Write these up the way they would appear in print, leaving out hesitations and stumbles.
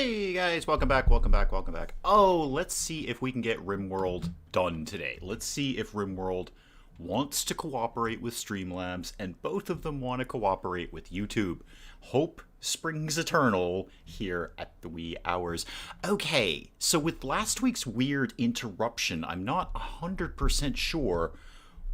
Hey guys, welcome back, welcome back, welcome back. Oh, let's see if we can get RimWorld done today. Let's see if RimWorld wants to cooperate with Streamlabs, and both of them want to cooperate with YouTube. Hope springs eternal here at the wee hours. Okay, so with last week's weird interruption, I'm not 100% sure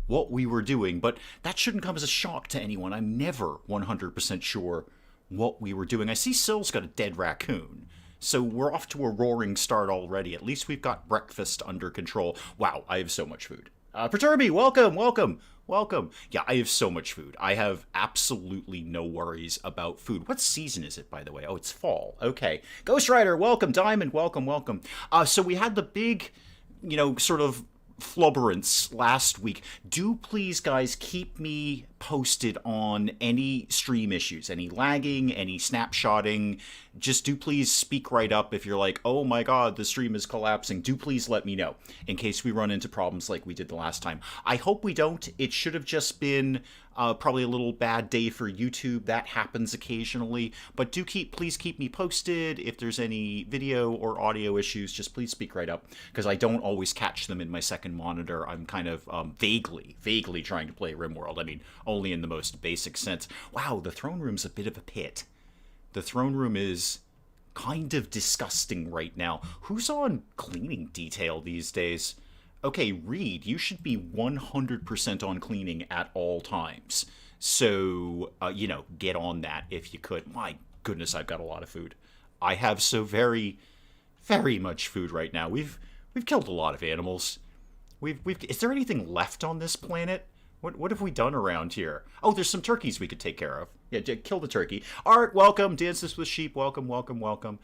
what we were doing, but that shouldn't come as a shock to anyone. I'm never 100% sure what we were doing. I see Syl's got a dead raccoon, so we're off to a roaring start already. At least we've got breakfast under control. Wow, I have so much food. Perturby, welcome, welcome, welcome. Yeah, I have so much food. I have absolutely no worries about food. What season is it, by the way? Oh, it's fall. Okay. Ghost Rider, welcome. Diamond, welcome, welcome. So we had the big, sort of flubberance last week. Do please, guys, keep me posted on any stream issues, any lagging, any snapshotting. Just do please speak right up if you're like, oh my god, the stream is collapsing. Do please let me know in case we run into problems like we did the last time. I hope we don't. It should have just been probably a little bad day for YouTube. That happens occasionally, but please keep me posted if there's any video or audio issues. Just please speak right up, because I don't always catch them in my second monitor. I'm kind of vaguely trying to play RimWorld. I mean, only in the most basic sense. Wow, the throne room's a bit of a pit. The throne room is kind of disgusting right now. Who's on cleaning detail these days? Okay, Reed, you should be 100% on cleaning at all times. So, get on that if you could. My goodness, I've got a lot of food. I have so very, very much food right now. We've killed a lot of animals. Is there anything left on this planet? What have we done around here? Oh, there's some turkeys we could take care of. Yeah, kill the turkey. Art, welcome. Dances with Sheep, welcome, welcome, welcome.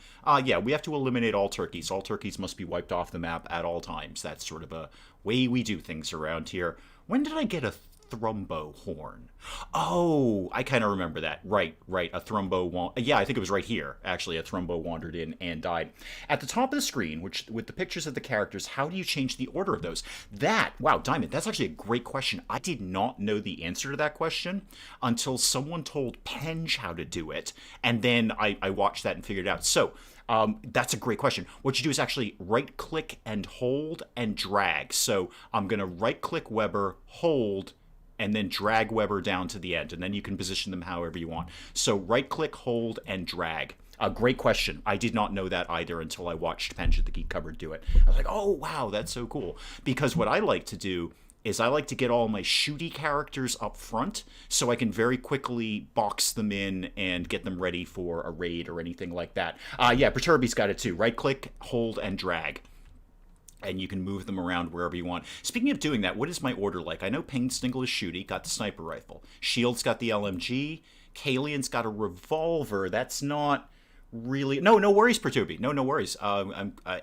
Yeah, we have to eliminate all turkeys. All turkeys must be wiped off the map at all times. That's sort of a way we do things around here. When did I get a thrumbo horn? Oh, I kind of remember that. Right. A thrumbo. Yeah, I think it was right here. Actually, a thrumbo wandered in and died. At the top of the screen, which with the pictures of the characters, how do you change the order of those? Wow, Diamond, that's actually a great question. I did not know the answer to that question until someone told Penge how to do it, and then I watched that and figured it out. So, that's a great question. What you do is actually right-click and hold and drag. So I'm going to right-click Weber, hold, and then drag Weber down to the end, and then you can position them however you want. So right-click, hold, and drag. A great question. I did not know that either until I watched Penge at the Geek Cupboard do it. I was like, oh, wow, that's so cool. Because what I like to do is I like to get all my shooty characters up front so I can very quickly box them in and get them ready for a raid or anything like that. Yeah, Perturby's got it too. Right-click, hold, and drag. And you can move them around wherever you want. Speaking of doing that, what is my order like? I know Payne Stingle is shooty, got the sniper rifle. Shield's got the LMG. Kalian's got a revolver. That's not really... No worries, Perturby. No worries.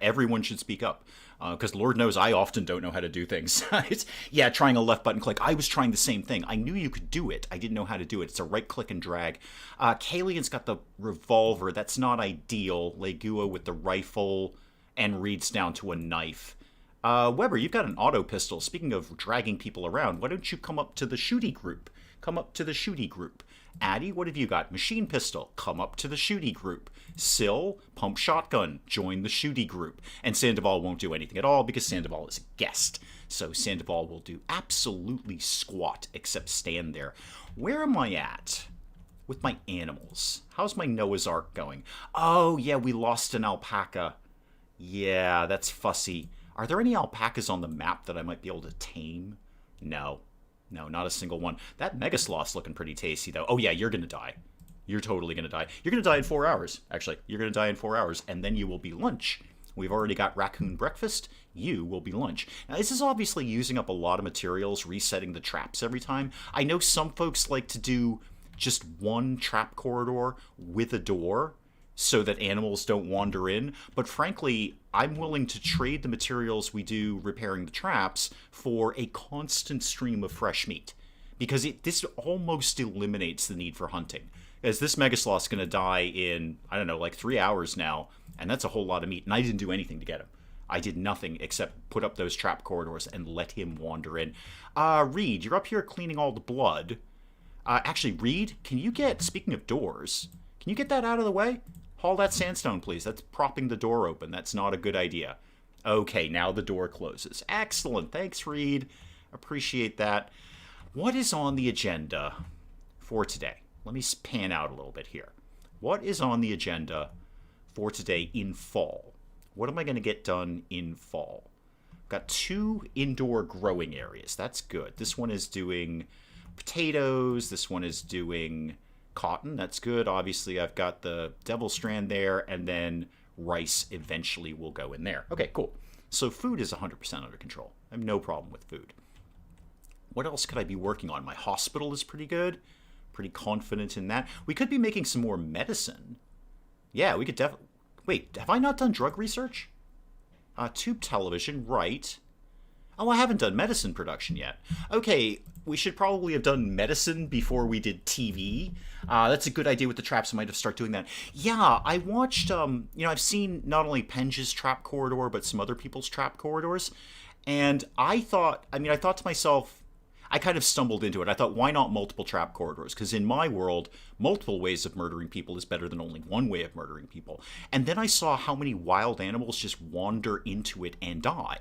Everyone should speak up. Because Lord knows I often don't know how to do things. Yeah, trying a left button click. I was trying the same thing. I knew you could do it. I didn't know how to do it. It's a right click and drag. Kalian's got the revolver. That's not ideal. Legua with the rifle and Reed's down to a knife. Weber, you've got an auto pistol. Speaking of dragging people around, why don't you come up to the shooty group? Come up to the shooty group. Addy, what have you got? Machine pistol. Come up to the shooty group. Syl, pump shotgun. Join the shooty group. And Sandoval won't do anything at all because Sandoval is a guest. So Sandoval will do absolutely squat except stand there. Where am I at with my animals? How's my Noah's Ark going? Oh, yeah, we lost an alpaca. Yeah, that's fussy. Are there any alpacas on the map that I might be able to tame? No, not a single one. That Megasloth's looking pretty tasty, though. Oh, yeah, you're going to die. You're totally going to die. You're going to die in 4 hours, actually. You're going to die in 4 hours, and then you will be lunch. We've already got raccoon breakfast. You will be lunch. Now, this is obviously using up a lot of materials, resetting the traps every time. I know some folks like to do just one trap corridor with a door, so that animals don't wander in. But frankly, I'm willing to trade the materials we do repairing the traps for a constant stream of fresh meat. Because this almost eliminates the need for hunting. As this Megasloth's going to die in, I don't know, like 3 hours now. And that's a whole lot of meat. And I didn't do anything to get him. I did nothing except put up those trap corridors and let him wander in. Reed, you're up here cleaning all the blood. Actually, Reed, can you get, speaking of doors, can you get that out of the way? Haul that sandstone, please. That's propping the door open. That's not a good idea. Okay, now the door closes. Excellent. Thanks, Reed. Appreciate that. What is on the agenda for today? Let me pan out a little bit here. What is on the agenda for today in fall? What am I going to get done in fall? I've got 2 indoor growing areas. That's good. This one is doing potatoes. This one is doing cotton. That's good. Obviously, I've got the devil strand there, and then rice eventually will go in there. Okay, cool. So food is 100% under control. I have no problem with food. What else could I be working on? My hospital is pretty good. Pretty confident in that. We could be making some more medicine. Yeah, we could definitely... Wait, have I not done drug research? Tube television, right. Oh, I haven't done medicine production yet. Okay, we should probably have done medicine before we did TV. That's a good idea with the traps. I might have started doing that. Yeah, I watched, I've seen not only Penge's trap corridor, but some other people's trap corridors. And I thought to myself, I kind of stumbled into it. I thought, why not multiple trap corridors? Because in my world, multiple ways of murdering people is better than only one way of murdering people. And then I saw how many wild animals just wander into it and die.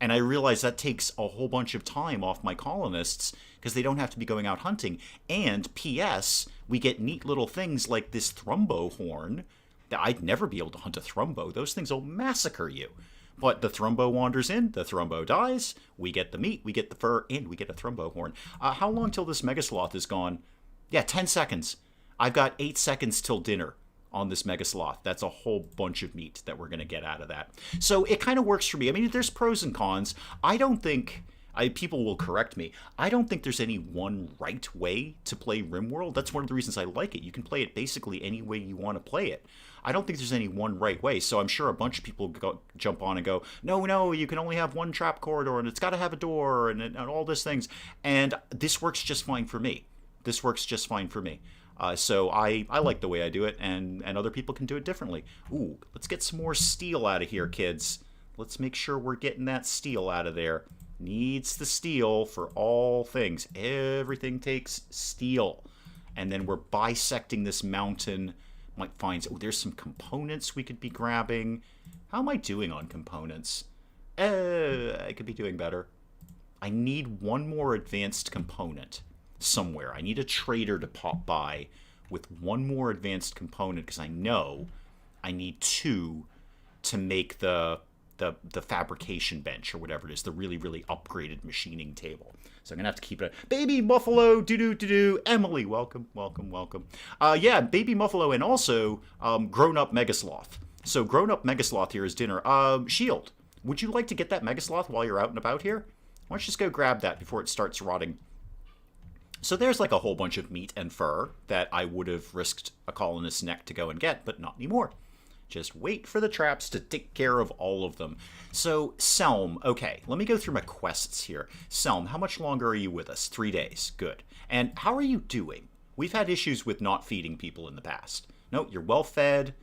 And I realized that takes a whole bunch of time off my colonists because they don't have to be going out hunting. And P.S., we get neat little things like this thrumbo horn. That I'd never be able to hunt a thrumbo. Those things will massacre you. But the thrumbo wanders in, the thrumbo dies, we get the meat, we get the fur, and we get a thrumbo horn. How long till this megasloth is gone? Yeah, 10 seconds. I've got 8 seconds till dinner on this megasloth. That's a whole bunch of meat that we're going to get out of that. So it kind of works for me. I mean, there's pros and cons. I don't think... people will correct me. I don't think there's any one right way to play RimWorld. That's one of the reasons I like it. You can play it basically any way you want to play it. I don't think there's any one right way. So I'm sure a bunch of people jump on and go, no, you can only have one trap corridor and it's got to have a door and all these things. And this works just fine for me. This works just fine for me. So I like the way I do it, and other people can do it differently. Ooh, let's get some more steel out of here, kids. Let's make sure we're getting that steel out of there. Needs the steel for all things. Everything takes steel. And then we're bisecting this mountain. Might find... Oh, there's some components we could be grabbing. How am I doing on components? I could be doing better. I need one more advanced component somewhere. I need a trader to pop by with one more advanced component because I know I need 2 to make the fabrication bench or whatever it is, the really, really upgraded machining table. So I'm going to have to keep it. Baby Buffalo, do-do-do-do. Emily, welcome. Yeah, Baby Buffalo and also grown-up Megasloth. So grown-up Megasloth here is dinner. Shield, would you like to get that Megasloth while you're out and about here? Why don't you just go grab that before it starts rotting? So there's like a whole bunch of meat and fur that I would have risked a colonist's neck to go and get, but not anymore. Just wait for the traps to take care of all of them. So, Selm, okay, let me go through my quests here. Selm, how much longer are you with us? 3 days. Good. And how are you doing? We've had issues with not feeding people in the past. No, you're well fed.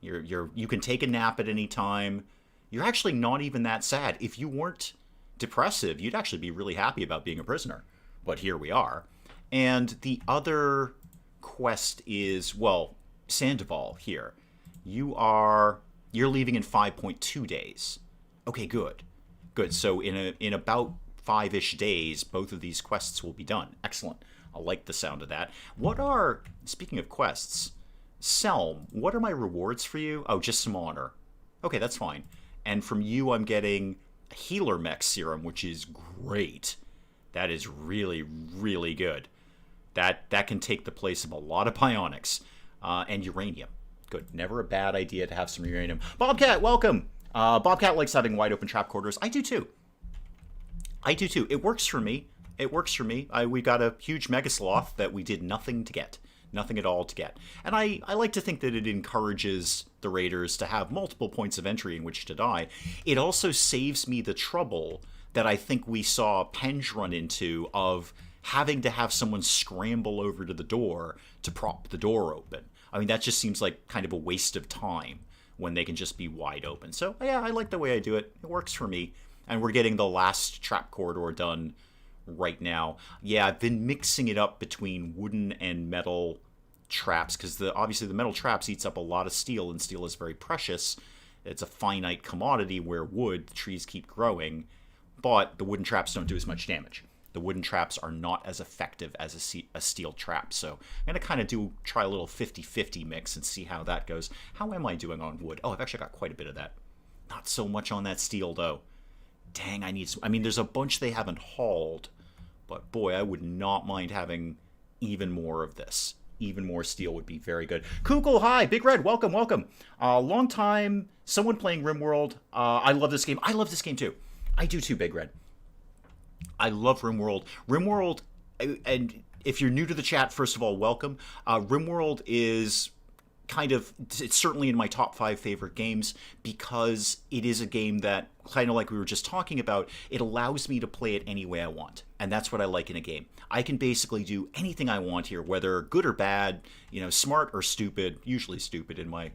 You can take a nap at any time. You're actually not even that sad. If you weren't depressive, you'd actually be really happy about being a prisoner. But here we are. And the other quest is, well, Sandoval here. You're leaving in 5.2 days. Okay, good. So in about 5-ish days, both of these quests will be done. Excellent. I like the sound of that. Speaking of quests, Selm, what are my rewards for you? Oh, just some honor. Okay, that's fine. And from you, I'm getting a healer mech serum, which is great. That is really, really good. That can take the place of a lot of bionics. And uranium. Good. Never a bad idea to have some uranium. Bobcat, welcome. Bobcat likes having wide open trap corridors. I do too. It works for me. We got a huge megasloth that we did nothing to get. Nothing at all to get. And I like to think that it encourages the raiders to have multiple points of entry in which to die. It also saves me the trouble that I think we saw Penge run into of having to have someone scramble over to the door to prop the door open. I mean, that just seems like kind of a waste of time when they can just be wide open. So, yeah, I like the way I do it. It works for me. And we're getting the last trap corridor done right now. Yeah, I've been mixing it up between wooden and metal traps, because obviously the metal traps eats up a lot of steel, and steel is very precious. It's a finite commodity, where wood, the trees keep growing, but the wooden traps don't do as much damage. The wooden traps are not as effective as a steel trap. So I'm going to kind of try a little 50-50 mix and see how that goes. How am I doing on wood? Oh, I've actually got quite a bit of that. Not so much on that steel, though. Dang, I need some. I mean, there's a bunch they haven't hauled, but boy, I would not mind having even more of this. Even more steel would be very good. Kugel, hi. Big Red, welcome, welcome. Long time, someone playing RimWorld. I love this game. I love this game, too. I do, too, Big Red. I love RimWorld. RimWorld, and if you're new to the chat, first of all, welcome. RimWorld is it's certainly in my top 5 favorite games, because it is a game that, kind of like we were just talking about, it allows me to play it any way I want. And that's what I like in a game. I can basically do anything I want here, whether good or bad, smart or stupid, usually stupid in my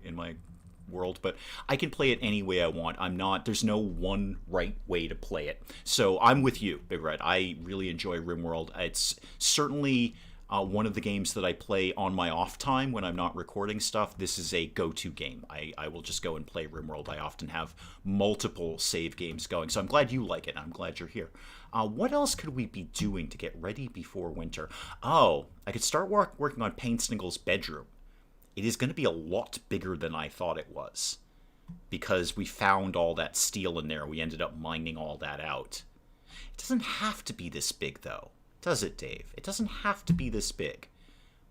world, but I can play it any way I want. There's no one right way to play it. So I'm with you, Big Red. I really enjoy RimWorld. It's certainly one of the games that I play on my off time when I'm not recording stuff. This is a go-to game. I will just go and play RimWorld. I often have multiple save games going. So I'm glad you like it. I'm glad you're here. What else could we be doing to get ready before winter? Oh, I could start working on Painstingle's bedroom. It is going to be a lot bigger than I thought it was, because we found all that steel in there. We ended up mining all that out. It doesn't have to be this big, though. Does it, Dave? It doesn't have to be this big.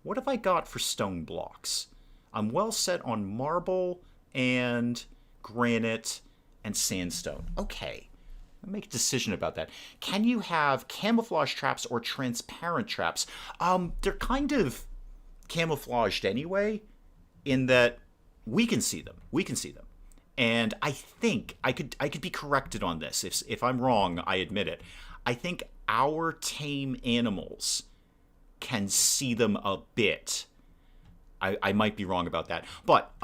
What have I got for stone blocks? I'm well set on marble and granite and sandstone. Okay. I'll make a decision about that. Can you have camouflage traps or transparent traps? They're kind of camouflaged anyway, in that we can see them. We can see them. And I think I could be corrected on this. If I'm wrong, I admit it. I think our tame animals can see them a bit. I might be wrong about that. But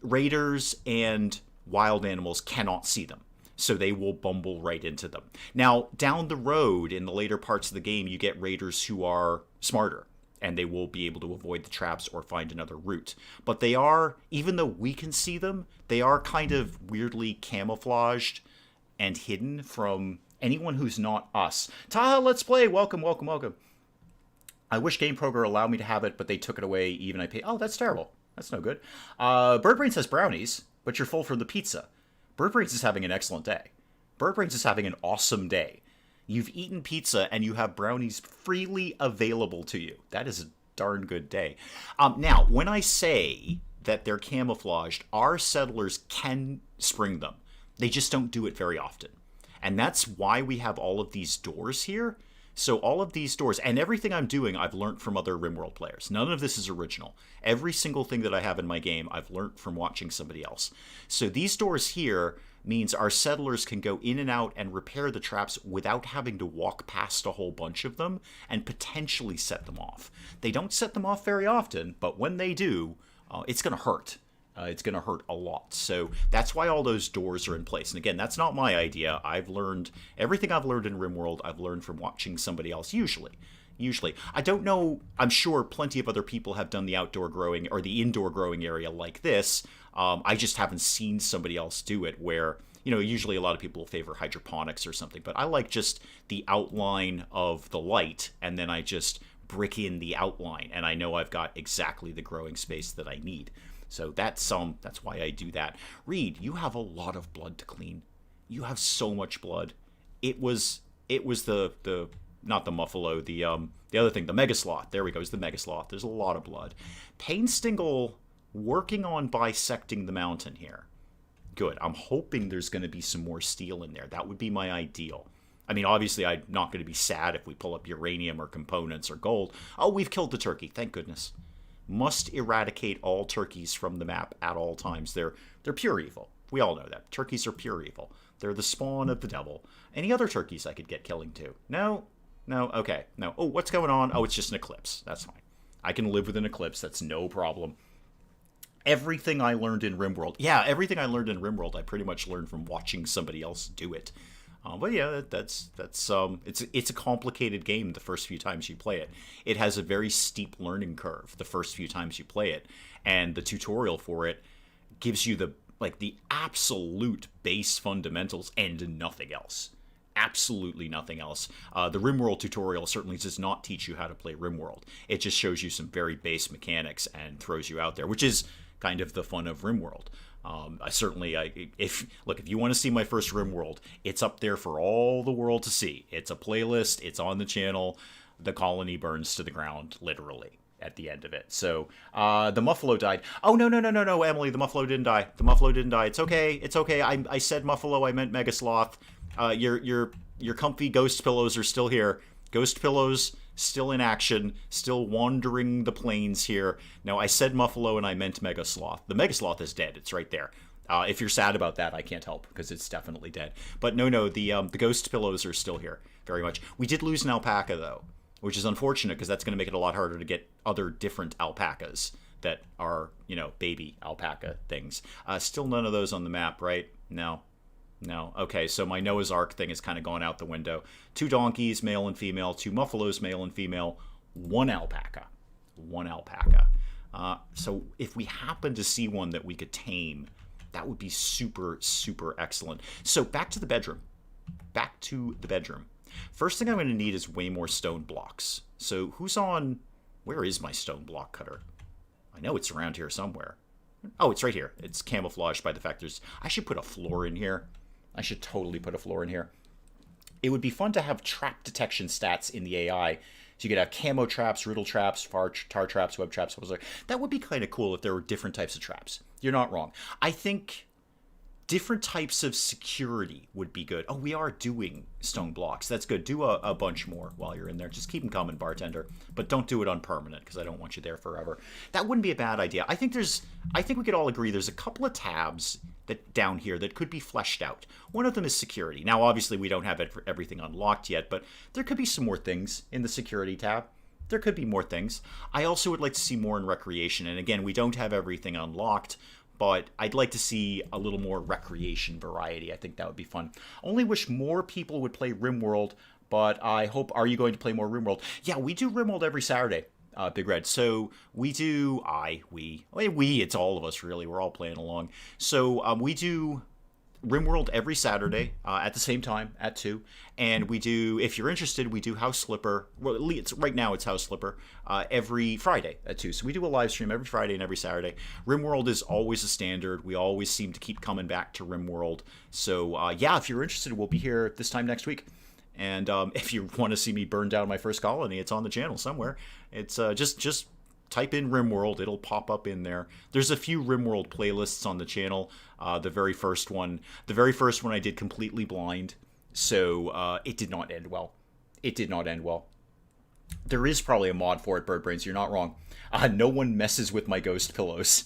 raiders and wild animals cannot see them, so they will bumble right into them. Now, down the road, in the later parts of the game, you get raiders who are smarter, and they will be able to avoid the traps or find another route. But they are, even though we can see them, they are kind of weirdly camouflaged and hidden from anyone who's not us. Taha, let's play. Welcome, welcome, welcome. I wish Game Program allowed me to have it, but they took it away. Even I paid. Oh, that's terrible. That's no good. Birdbrains has brownies, but you're full for the pizza. Birdbrains is having an excellent day. Birdbrains is having an awesome day. You've eaten pizza and you have brownies freely available to you. That is a darn good day. Now, when I say that they're camouflaged, our settlers can spring them. They just don't do it very often. And that's why we have all of these doors here. So all of these doors, and everything I'm doing, I've learned from other RimWorld players. None of this is original. Every single thing that I have in my game, I've learned from watching somebody else. So these doors here means our settlers can go in and out and repair the traps without having to walk past a whole bunch of them and potentially set them off. They don't set them off very often, but when they do, it's going to hurt. It's going to hurt a lot. So that's why all those doors are in place. And again, that's not my idea. I've learned everything I've learned in RimWorld, I've learned from watching somebody else, usually. I don't know, I'm sure plenty of other people have done the outdoor growing or the indoor growing area like this. I just haven't seen somebody else do it where, usually a lot of people favor hydroponics or something. But I like just the outline of the light, and then I just brick in the outline. And I know I've got exactly the growing space that I need. So that's why I do that. Reed, you have a lot of blood to clean. You have so much blood. It was the not the Muffalo, the other thing, the Megasloth. There we go, it's the Megasloth. There's a lot of blood. Painstingle working on bisecting the mountain here. Good. I'm hoping there's going to be some more steel in there. That would be my ideal. I mean, obviously, I'm not going to be sad if we pull up uranium or components or gold. Oh, we've killed the turkey. Thank goodness. Must eradicate all turkeys from the map at all times. They're pure evil. We all know that. Turkeys are pure evil. They're the spawn of the devil. Any other turkeys I could get killing too? No? Okay. No. Oh, what's going on? Oh, it's just an eclipse. That's fine. I can live with an eclipse. That's no problem. Everything I learned in RimWorld. Yeah, everything I learned in RimWorld, I pretty much learned from watching somebody else do it. But yeah, it's a complicated game the first few times you play it. It has a very steep learning curve the first few times you play it, and the tutorial for it gives you the absolute base fundamentals and nothing else. Absolutely nothing else. The RimWorld tutorial certainly does not teach you how to play RimWorld. It just shows you some very base mechanics and throws you out there, which is kind of the fun of RimWorld. If you want to see my first RimWorld, it's up there for all the world to see. It's a playlist. It's on the channel. The colony burns to the ground, literally, at the end of it. So the Muffalo died. Oh, no, Emily, the Muffalo didn't die. The Muffalo didn't die. It's okay. It's okay. I said Muffalo. I meant Mega Sloth. Your comfy ghost pillows are still here. Ghost pillows still in action, still wandering the plains here. Now, I said Muffalo and I meant Mega Sloth. The Mega Sloth is dead. It's right there. If you're sad about that, I can't help because it's definitely dead. But no, the ghost pillows are still here, very much. We did lose an alpaca though, which is unfortunate because that's going to make it a lot harder to get other different alpacas that are, baby alpaca things. Still none of those on the map, right? No. Okay, so my Noah's Ark thing has kind of gone out the window. 2 donkeys, male and female. 2 muffalos, male and female. 1 alpaca. So if we happen to see one that we could tame, that would be super, super excellent. So back to the bedroom. First thing I'm going to need is way more stone blocks. So where is my stone block cutter? I know it's around here somewhere. Oh, it's right here. It's camouflaged by the fact I should put a floor in here. I should totally put a floor in here. It would be fun to have trap detection stats in the AI. So you could have camo traps, riddle traps, tar traps, web traps. That would be kind of cool if there were different types of traps. You're not wrong. I think different types of security would be good. Oh, we are doing stone blocks. That's good. Do a bunch more while you're in there. Just keep them coming, bartender. But don't do it on permanent because I don't want you there forever. That wouldn't be a bad idea. I think we could all agree there's a couple of tabs down here that could be fleshed out. One of them is security. Now, obviously, we don't have everything unlocked yet, but there could be some more things in the security tab. There could be more things. I also would like to see more in recreation. And again, we don't have everything unlocked, but I'd like to see a little more recreation variety. I think that would be fun. Only wish more people would play RimWorld, but I hope... Are you going to play more RimWorld? Yeah, we do RimWorld every Saturday, Big Red. So we do... it's all of us, really. We're all playing along. So we do RimWorld every Saturday at the same time, at 2. And we do, if you're interested, we do House Slipper. Well, right now it's House Slipper every Friday at 2. So we do a live stream every Friday and every Saturday. RimWorld is always a standard. We always seem to keep coming back to RimWorld. So yeah, if you're interested, we'll be here this time next week. And if you want to see me burn down my first colony, it's on the channel somewhere. It's just type in RimWorld. It'll pop up in there. There's a few RimWorld playlists on the channel. The very first one I did completely blind. So it did not end well. There is probably a mod for it, Birdbrains. You're not wrong. No one messes with my ghost pillows.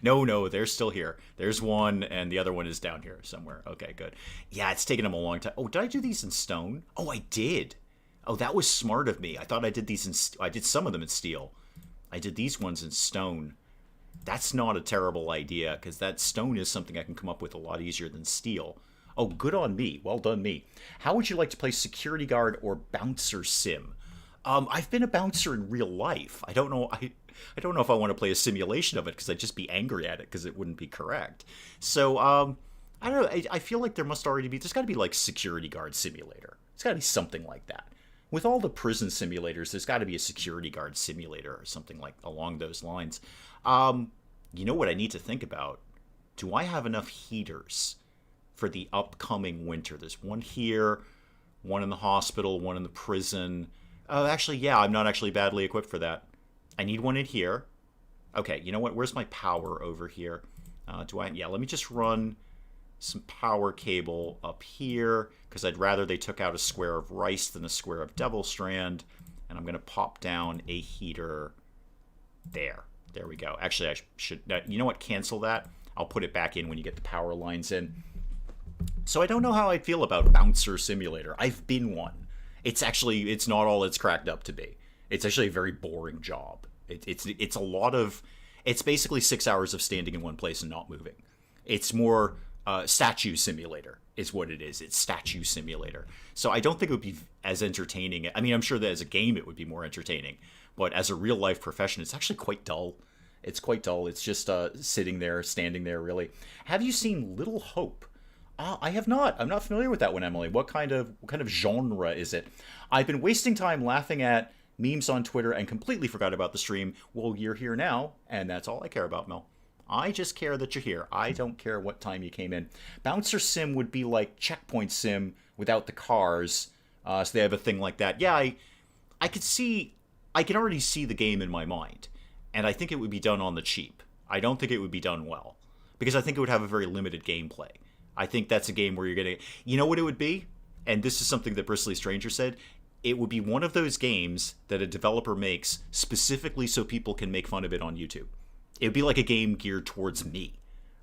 No, they're still here. There's one, and the other one is down here somewhere. Okay, good. Yeah, it's taken them a long time. Oh, did I do these in stone? Oh, I did. Oh, that was smart of me. I thought I did these I did some of them in steel. I did these ones in stone. That's not a terrible idea, because that stone is something I can come up with a lot easier than steel. Oh, good on me. Well done, me. How would you like to play security guard or bouncer sim? I've been a bouncer in real life. I don't know. I don't know if I want to play a simulation of it because I'd just be angry at it because it wouldn't be correct. So I don't know. I feel like there's got to be like security guard simulator. It's got to be something like that. With all the prison simulators, there's got to be a security guard simulator or something like along those lines. You know what I need to think about? Do I have enough heaters for the upcoming winter? There's one here, one in the hospital, one in the prison. Oh, actually, yeah, I'm not actually badly equipped for that. I need one in here. Okay, you know what? Where's my power over here? Yeah, let me just run some power cable up here because I'd rather they took out a square of rice than a square of devil strand. And I'm going to pop down a heater there. There we go. Actually, I should... You know what? Cancel that. I'll put it back in when you get the power lines in. So I don't know how I feel about Bouncer Simulator. I've been one. It's not all it's cracked up to be. It's actually a very boring job. It's a lot of... It's basically 6 hours of standing in one place and not moving. It's more statue simulator is what it is. It's statue simulator. So I don't think it would be as entertaining. I mean, I'm sure that as a game it would be more entertaining, but as a real life profession, it's actually quite dull. It's quite dull. It's just sitting there, standing there, really. Have you seen Little Hope? I have not. I'm not familiar with that one, Emily. What kind of genre is it? I've been wasting time laughing at memes on Twitter and completely forgot about the stream. Well, you're here now, and that's all I care about, Mel. I just care that you're here. I don't care what time you came in. Bouncer Sim would be like Checkpoint Sim without the cars. So they have a thing like that. Yeah, I could see... I can already see the game in my mind. And I think it would be done on the cheap. I don't think it would be done well. Because I think it would have a very limited gameplay. I think that's a game where you're going to... You know what it would be? And this is something that Bristly Stranger said. It would be one of those games that a developer makes specifically so people can make fun of it on YouTube. It would be like a game geared towards me.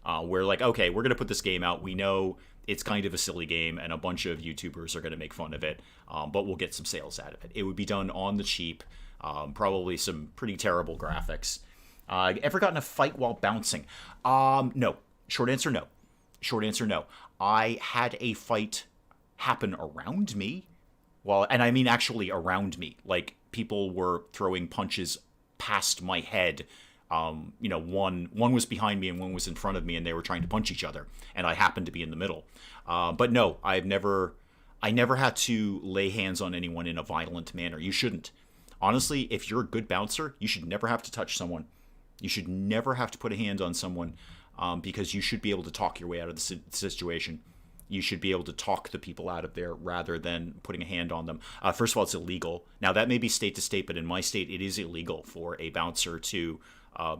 Where like, okay, we're going to put this game out. We know it's kind of a silly game and a bunch of YouTubers are going to make fun of it. But we'll get some sales out of it. It would be done on the cheap. Probably some pretty terrible graphics. Ever gotten a fight while bouncing? No. Short answer, no. Short answer, no. I had a fight happen around me. Well, and I mean actually around me. Like, people were throwing punches past my head. One was behind me and one was in front of me, and they were trying to punch each other. And I happened to be in the middle. But no, I never had to lay hands on anyone in a violent manner. You shouldn't. Honestly, if you're a good bouncer, you should never have to touch someone. You should never have to put a hand on someone because you should be able to talk your way out of the situation. You should be able to talk the people out of there rather than putting a hand on them. First of all, it's illegal. Now, that may be state to state, but in my state, it is illegal for a bouncer to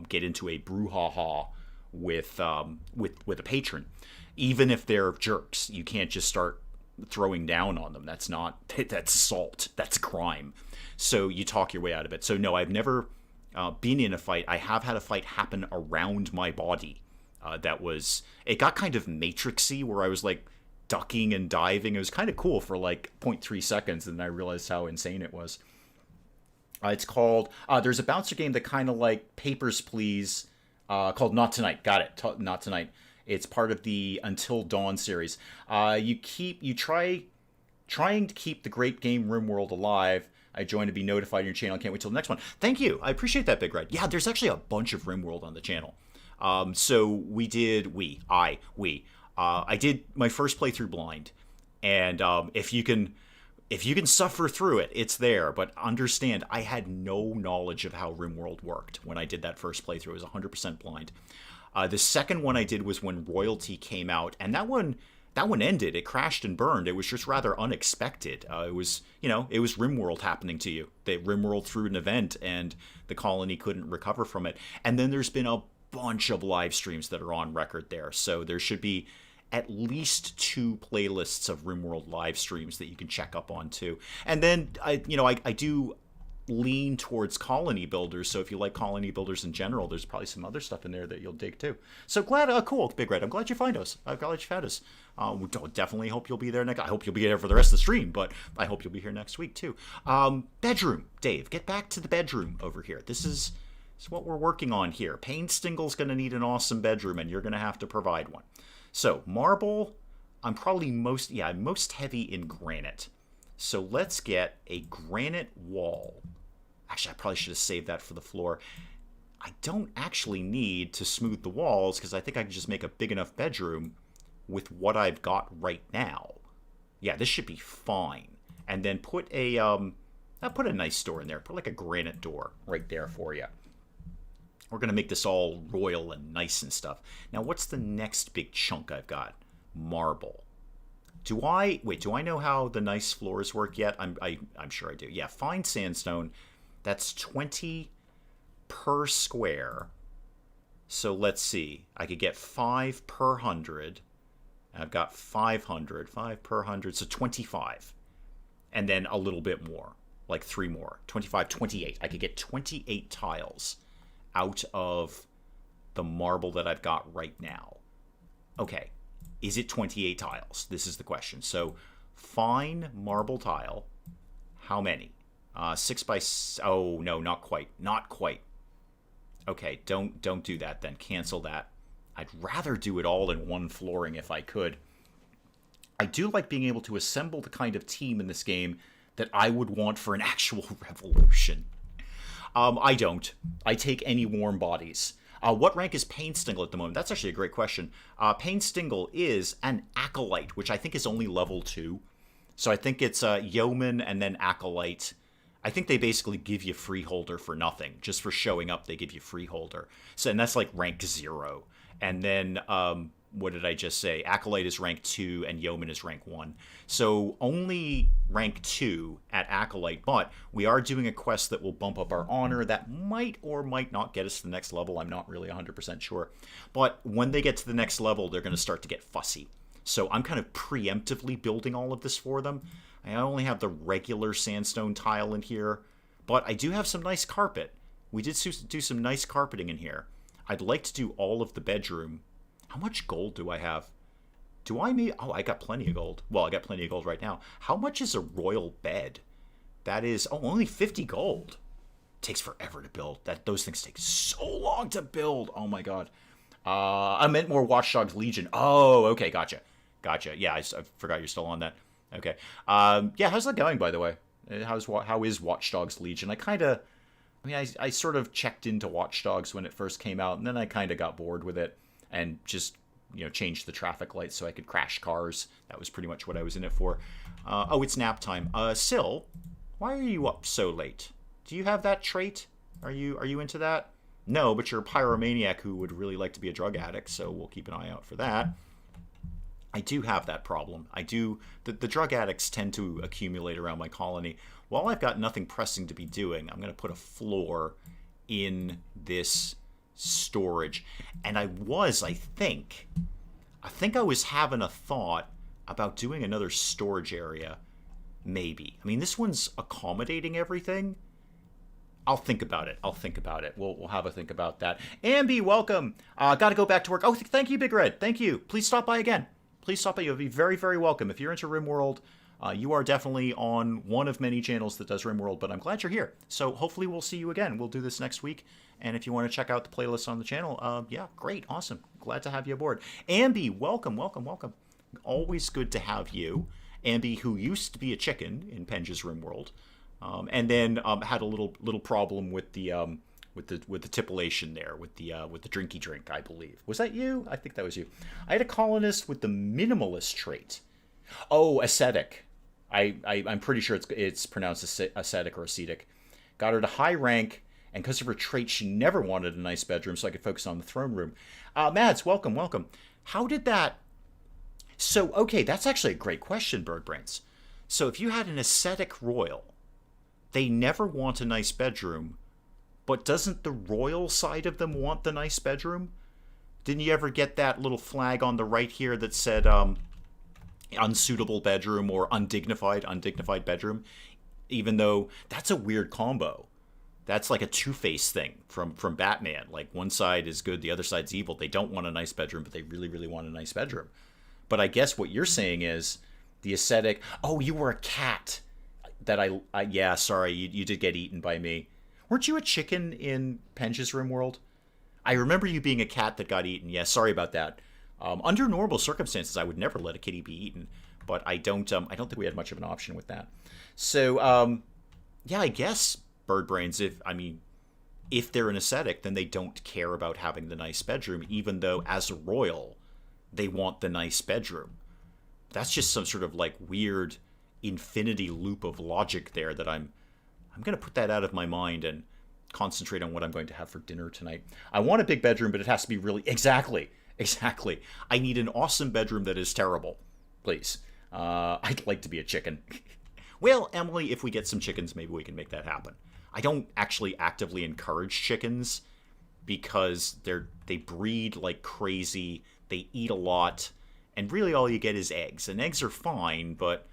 get into a brouhaha with a patron. Even if they're jerks, you can't just start throwing down on them. That's assault. That's a crime. So you talk your way out of it. So no, I've never been in a fight. I have had a fight happen around my body. It got kind of Matrixy, where I was like ducking and diving. It was kind of cool for like 0.3 seconds, and then I realized how insane it was. It's called, there's a bouncer game that kind of like Papers, Please, called Not Tonight. Got it. Not Tonight. It's part of the Until Dawn series. Trying to keep the great game RimWorld alive. I joined to be notified on your channel. I can't wait till the next one. Thank you. I appreciate that, Big Red. Yeah, there's actually a bunch of RimWorld on the channel. So I did my first playthrough blind, and if you can suffer through it, it's there. But understand, I had no knowledge of how RimWorld worked when I did that first playthrough. It was 100% blind. The second one I did was when Royalty came out, and that one ended. It crashed and burned. It was just rather unexpected. It was RimWorld happening to you. RimWorld threw an event, and the colony couldn't recover from it. And then there's been a bunch of live streams that are on record there. So there should be at least 2 playlists of RimWorld live streams that you can check up on too. And then I do lean towards colony builders, so if you like colony builders in general, there's probably some other stuff in there that you'll dig too. So glad, cool, Big Red. I'm glad you found us. I'm glad you found us. We definitely hope you'll be there next. I hope you'll be there for the rest of the stream, but I hope you'll be here next week too. Bedroom, Dave, get back to the bedroom over here. This is what we're working on here. Payne Stingle's going to need an awesome bedroom, and you're going to have to provide one. So marble, I'm probably most heavy in granite. So let's get a granite wall. Actually, I probably should have saved that for the floor. I don't actually need to smooth the walls because I think I can just make a big enough bedroom with what I've got right now. Yeah, this should be fine. And then put a nice door in there. Put like a granite door right there for you. We're going to make this all royal and nice and stuff. Now, what's the next big chunk I've got? Marble. Do I know how the nice floors work yet? I'm sure I do. Yeah, fine sandstone. That's 20 per square. So let's see. I could get 5 per 100. I've got 500. 5 per 100. So 25. And then a little bit more. Like 3 more. 25, 28. I could get 28 tiles out of the marble that I've got right now. Okay. Is it 28 tiles? This is the question. So, fine marble tile. How many? 6 by... Oh, no, not quite. Not quite. Okay, don't do that then. Cancel that. I'd rather do it all in one flooring if I could. I do like being able to assemble the kind of team in this game that I would want for an actual revolution. I don't. I take any warm bodies. What rank is Painstingle at the moment? That's actually a great question. Painstingle is an Acolyte, which I think is only level 2. So I think it's Yeoman and then Acolyte. I think they basically give you Freeholder for nothing. Just for showing up, they give you Freeholder. So, and that's like rank 0. And then, what did I just say? Acolyte is rank 2 and Yeoman is rank 1. So only rank 2 at Acolyte, but we are doing a quest that will bump up our honor that might or might not get us to the next level. I'm not really 100% sure. But when they get to the next level, they're going to start to get fussy. So I'm kind of preemptively building all of this for them. I only have the regular sandstone tile in here, but I do have some nice carpet. We did do some nice carpeting in here. I'd like to do all of the bedroom. How much gold do I have? Do I need... Oh, I got plenty of gold. Well, I got plenty of gold right now. How much is a royal bed? That is... Oh, only 50 gold. Takes forever to build. Those things take so long to build. Oh, my God. I meant more Watchdogs Legion. Oh, okay. Gotcha. Yeah, I forgot you're still on that. Okay. Yeah, how's that going, by the way? How is Watchdogs Legion? I sort of checked into Watchdogs when it first came out, and then I kind of got bored with it and just, changed the traffic lights so I could crash cars. That was pretty much what I was in it for. Oh, it's nap time. Syl, why are you up so late? Do you have that trait? Are you into that? No, but you're a pyromaniac who would really like to be a drug addict, so we'll keep an eye out for that. I do have that problem. The drug addicts tend to accumulate around my colony. While I've got nothing pressing to be doing, I'm going to put a floor in this storage. And I think I was having a thought about doing another storage area. Maybe. I mean, this one's accommodating everything. I'll think about it. We'll have a think about that. Ambi, welcome. Got to go back to work. Oh, thank you, Big Red. Thank you. Please stop by again. Please stop by. You'll be very, very welcome. If you're into RimWorld, you are definitely on one of many channels that does RimWorld, but I'm glad you're here. So hopefully we'll see you again. We'll do this next week. And if you want to check out the playlist on the channel, yeah, great. Awesome. Glad to have you aboard. Ambi, welcome. Always good to have you. Ambi, who used to be a chicken in Penge's RimWorld, and then had a little problem with the tipulation there, with the drinky drink, I believe. Was that you? I think that was you. I had a colonist with the minimalist trait. Oh, ascetic. I'm pretty sure it's pronounced ascetic or ascetic. Got her to high rank, and because of her trait, she never wanted a nice bedroom, so I could focus on the throne room. Mads, welcome. How did that... So, okay, that's actually a great question, Birdbrains. So if you had an ascetic royal, they never want a nice bedroom, but doesn't the royal side of them want the nice bedroom? Didn't you ever get that little flag on the right here that said unsuitable bedroom or undignified bedroom? Even though that's a weird combo. That's like a Two-Face thing from Batman. Like one side is good, the other side's evil. They don't want a nice bedroom, but they really, really want a nice bedroom. But I guess what you're saying is the ascetic... Oh, you were a cat. Yeah, sorry, you did get eaten by me. Weren't you a chicken in Penge's RimWorld? I remember you being a cat that got eaten. Yeah, sorry about that. Under normal circumstances, I would never let a kitty be eaten, but I don't think we had much of an option with that. So, yeah, I guess Birdbrains, if they're an ascetic, then they don't care about having the nice bedroom, even though as a royal, they want the nice bedroom. That's just some sort of like weird infinity loop of logic there that I'm going to put that out of my mind and concentrate on what I'm going to have for dinner tonight. I want a big bedroom, but it has to be really... Exactly. I need an awesome bedroom that is terrible. Please. I'd like to be a chicken. Well, Emily, if we get some chickens, maybe we can make that happen. I don't actually actively encourage chickens because they breed like crazy. They eat a lot. And really all you get is eggs. And eggs are fine, but...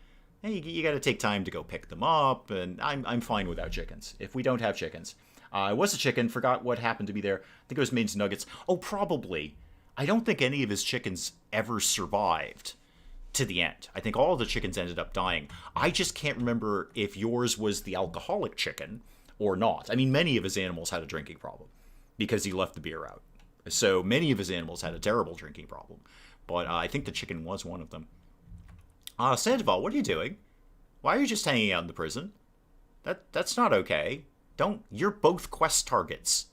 You got to take time to go pick them up, and I'm fine without chickens. If we don't have chickens. I was a chicken, forgot what happened to be there. I think it was Maine's Nuggets. Oh, probably. I don't think any of his chickens ever survived to the end. I think all of the chickens ended up dying. I just can't remember if yours was the alcoholic chicken or not. I mean, many of his animals had a drinking problem because he left the beer out. So many of his animals had a terrible drinking problem. But I think the chicken was one of them. Sandoval, what are you doing? Why are you just hanging out in the prison? That's not okay. You're both quest targets.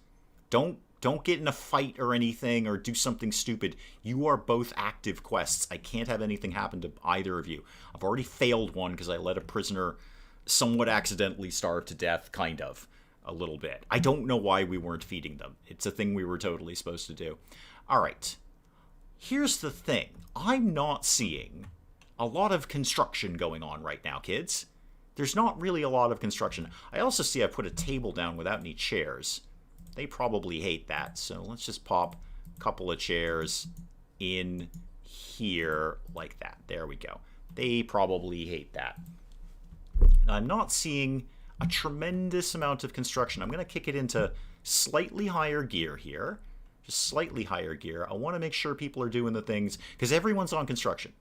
Don't get in a fight or anything or do something stupid. You are both active quests. I can't have anything happen to either of you. I've already failed one because I let a prisoner somewhat accidentally starve to death, kind of, a little bit. I don't know why we weren't feeding them. It's a thing we were totally supposed to do. All right. Here's the thing. I'm not seeing a lot of construction going on right now, kids. There's not really a lot of construction. I also see I put a table down without any chairs. They probably hate that, so let's just pop a couple of chairs in here like that. There we go. They probably hate that. I'm not seeing a tremendous amount of construction. I'm going to kick it into slightly higher gear here. Just slightly higher gear. I want to make sure people are doing the things, because everyone's on construction.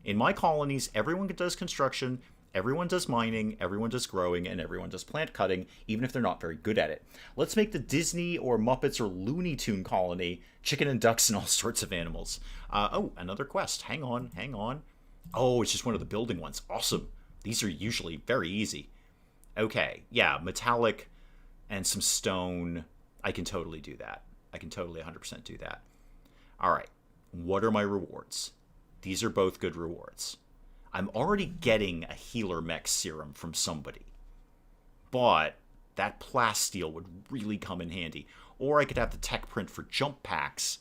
In my colonies, everyone does construction. Everyone does mining, everyone does growing, and everyone does plant cutting, even if they're not very good at it. Let's make the Disney or Muppets or Looney Tune colony chicken and ducks and all sorts of animals. Oh, another quest. Hang on. Oh, it's just one of the building ones. Awesome. These are usually very easy. Okay, yeah, metallic and some stone. I can totally do that. I can totally 100% do that. All right, what are my rewards? These are both good rewards. I'm already getting a healer mech serum from somebody. But that plasteel would really come in handy. Or I could have the tech print for jump packs.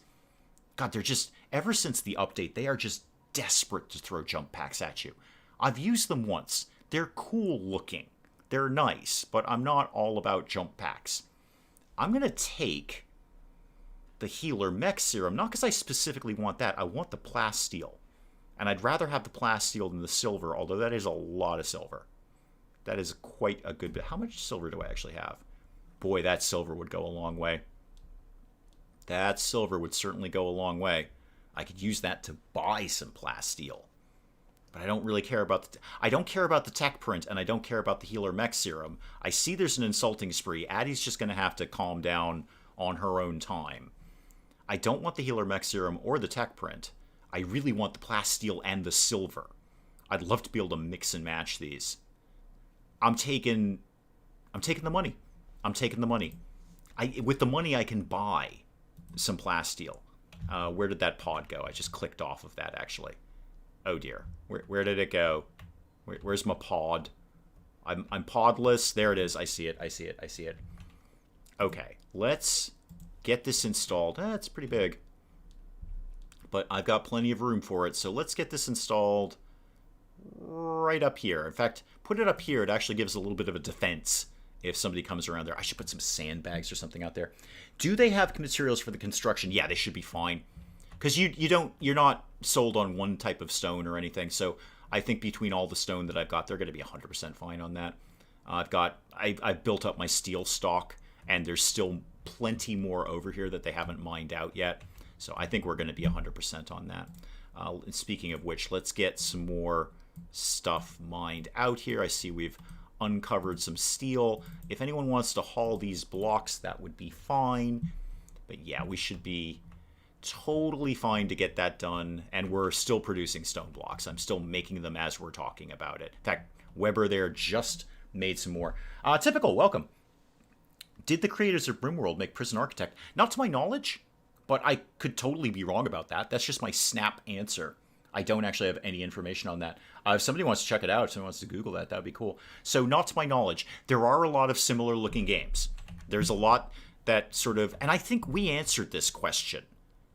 God, they're just, ever since the update, they are just desperate to throw jump packs at you. I've used them once. They're cool looking. They're nice, but I'm not all about jump packs. I'm going to take the healer mech serum, not because I specifically want that. I want the plasteel. And I'd rather have the plasteel than the silver, although that is a lot of silver. That is quite a good bit. How much silver do I actually have? Boy, that silver would go a long way. That silver would certainly go a long way. I could use that to buy some plasteel. But I don't really care about I don't care about the tech print, and I don't care about the healer mech serum. I see there's an insulting spree. Addie's just going to have to calm down on her own time. I don't want the healer mech serum or the tech print. I really want the plasteel and the silver. I'd love to be able to mix and match these. I'm taking the money. I'm taking the money. With the money, I can buy some plasteel. Where did that pod go? I just clicked off of that, actually. Oh, dear. Where did it go? Where's my pod? I'm podless. There it is. I see it. Okay, let's get this installed. It's pretty big. But I've got plenty of room for it, so let's get this installed right up here. In fact, put it up here. It actually gives a little bit of a defense if somebody comes around there. I should put some sandbags or something out there. Do they have materials for the construction? Yeah, they should be fine. Because you're not sold on one type of stone or anything, so I think between all the stone that I've got, they're going to be 100% fine on that. I've built up my steel stock, and there's still plenty more over here that they haven't mined out yet. So I think we're going to be 100% on that. And speaking of which, let's get some more stuff mined out here. I see we've uncovered some steel. If anyone wants to haul these blocks, that would be fine. But yeah, we should be totally fine to get that done. And we're still producing stone blocks. I'm still making them as we're talking about it. In fact, Weber there just made some more. Typical, welcome. Did the creators of RimWorld make Prison Architect? Not to my knowledge. But I could totally be wrong about that. That's just my snap answer. I don't actually have any information on that. If somebody wants to check it out, if someone wants to Google that, that would be cool. So not to my knowledge. There are a lot of similar looking games. There's a lot that sort of... And I think we answered this question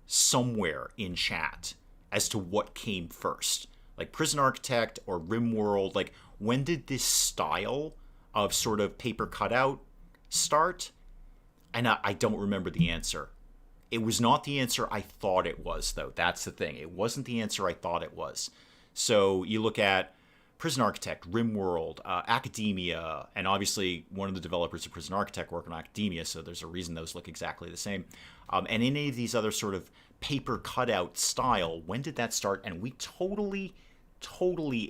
somewhere in chat as to what came first. Like Prison Architect or RimWorld. Like, when did this style of sort of paper cutout start? And I don't remember the answer. It was not the answer I thought it was, though. That's the thing. It wasn't the answer I thought it was. So you look at Prison Architect, RimWorld, Academia, and obviously one of the developers of Prison Architect work on Academia, so there's a reason those look exactly the same. And any of these other sort of paper cutout style, when did that start? And we totally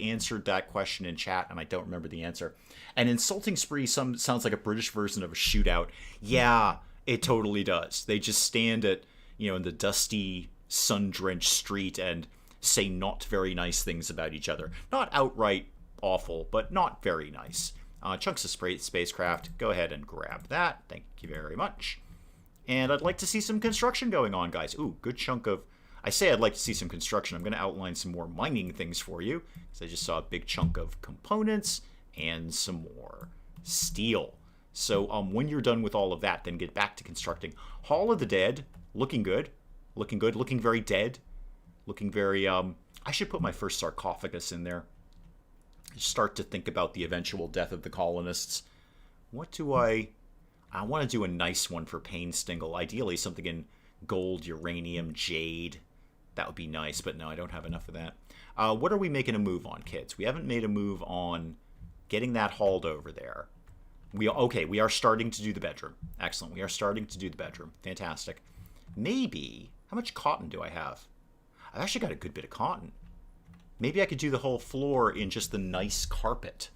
answered that question in chat, and I don't remember the answer. And Insulting Spree sounds like a British version of a shootout. Yeah, it totally does. They just stand at, in the dusty, sun-drenched street and say not very nice things about each other. Not outright awful, but not very nice. Chunks of spacecraft, go ahead and grab that. Thank you very much. And I'd like to see some construction going on, guys. Ooh, good chunk of... I say I'd like to see some construction. I'm going to outline some more mining things for you, because I just saw a big chunk of components and some more steel. So when you're done with all of that, then get back to constructing. Hall of the Dead, looking good. Looking good, looking very dead. Looking very... I should put my first sarcophagus in there. Start to think about the eventual death of the colonists. What do I want to do a nice one for Pain Stingle. Ideally something in gold, uranium, jade. That would be nice, but no, I don't have enough of that. What are we making a move on, kids? We haven't made a move on getting that hauled over there. We are starting to do the bedroom. Excellent. We are starting to do the bedroom. Fantastic. Maybe... How much cotton do I have? I've actually got a good bit of cotton. Maybe I could do the whole floor in just the nice carpet.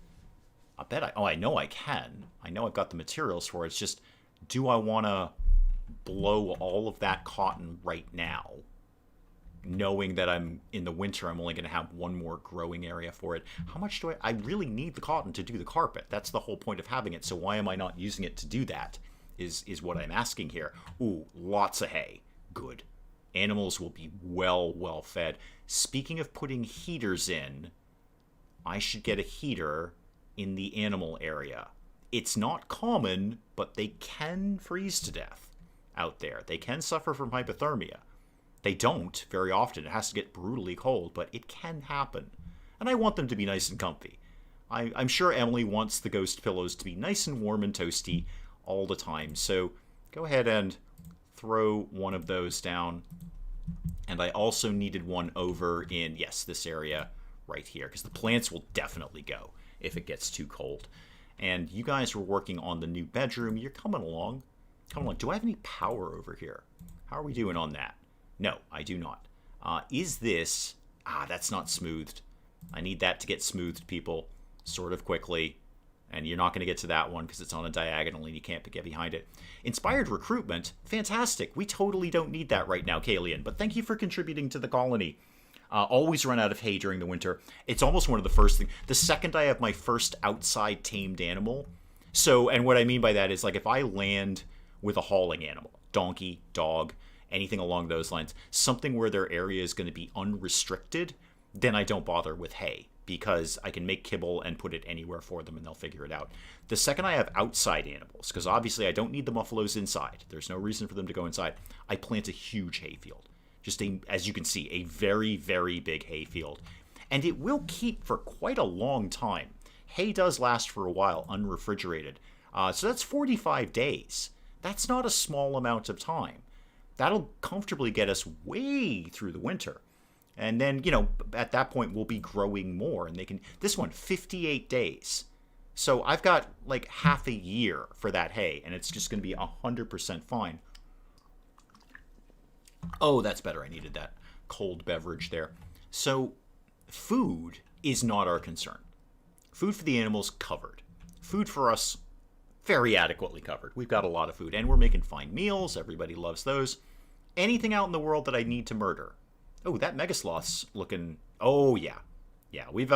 I bet I know I can. I know I've got the materials for it. It's just, do I want to blow all of that cotton right now? Knowing that in the winter, I'm only going to have one more growing area for it. How much do I really need the cotton to do the carpet? That's the whole point of having it. So why am I not using it to do that is what I'm asking here. Ooh, lots of hay. Good. Animals will be well fed. Speaking of putting heaters in, I should get a heater in the animal area. It's not common, but they can freeze to death out there. They can suffer from hypothermia. They don't very often. It has to get brutally cold, but it can happen. And I want them to be nice and comfy. I'm sure Emily wants the ghost pillows to be nice and warm and toasty all the time. So go ahead and throw one of those down. And I also needed one over in, yes, this area right here, because the plants will definitely go if it gets too cold. And you guys were working on the new bedroom. You're coming along. Do I have any power over here? How are we doing on that? No, I do not. Is this... that's not smoothed. I need that to get smoothed, people, sort of quickly. And you're not going to get to that one because it's on a diagonal and you can't get behind it. Inspired recruitment, fantastic. We totally don't need that right now, Kalian, but thank you for contributing to the colony. Always run out of hay during the winter. It's almost one of the first things. The second I have my first outside tamed animal. So, and what I mean by that is, like, if I land with a hauling animal, donkey, dog, anything along those lines, something where their area is going to be unrestricted, then I don't bother with hay, because I can make kibble and put it anywhere for them and they'll figure it out. The second I have outside animals, because obviously I don't need the buffaloes inside. There's no reason for them to go inside. I plant a huge hayfield. Just, as you can see, a very, very big hayfield. And it will keep for quite a long time. Hay does last for a while, unrefrigerated. So that's 45 days. That's not a small amount of time. That'll comfortably get us way through the winter. And then, at that point, we'll be growing more. And they can... This one, 58 days. So I've got, like, half a year for that hay. And it's just going to be 100% fine. Oh, that's better. I needed that cold beverage there. So food is not our concern. Food for the animals, covered. Food for us, very adequately covered. We've got a lot of food. And we're making fine meals. Everybody loves those. Anything out in the world that I need to murder... Oh, that Megasloth's looking... Oh, yeah. Yeah, we've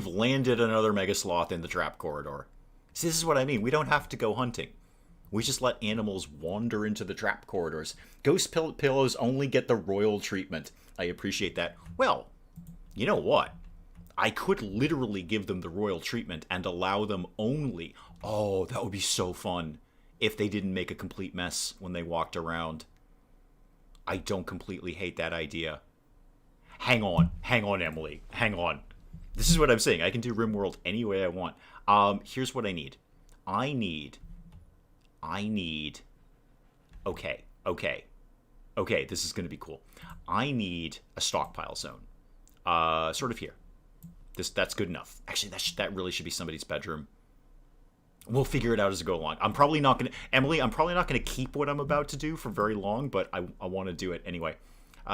landed another Megasloth in the trap corridor. See, this is what I mean. We don't have to go hunting. We just let animals wander into the trap corridors. Ghost pillows only get the royal treatment. I appreciate that. Well, you know what? I could literally give them the royal treatment and allow them only... Oh, that would be so fun if they didn't make a complete mess when they walked around. I don't completely hate that idea. Hang on, Emily. Hang on. This is what I'm saying. I can do RimWorld any way I want. Here's what I need. I need... Okay, this is going to be cool. I need a stockpile zone. Sort of here. That's good enough. Actually, that really should be somebody's bedroom. We'll figure it out as we go along. I'm probably not going to... Emily, I'm probably not going to keep what I'm about to do for very long, but I want to do it anyway.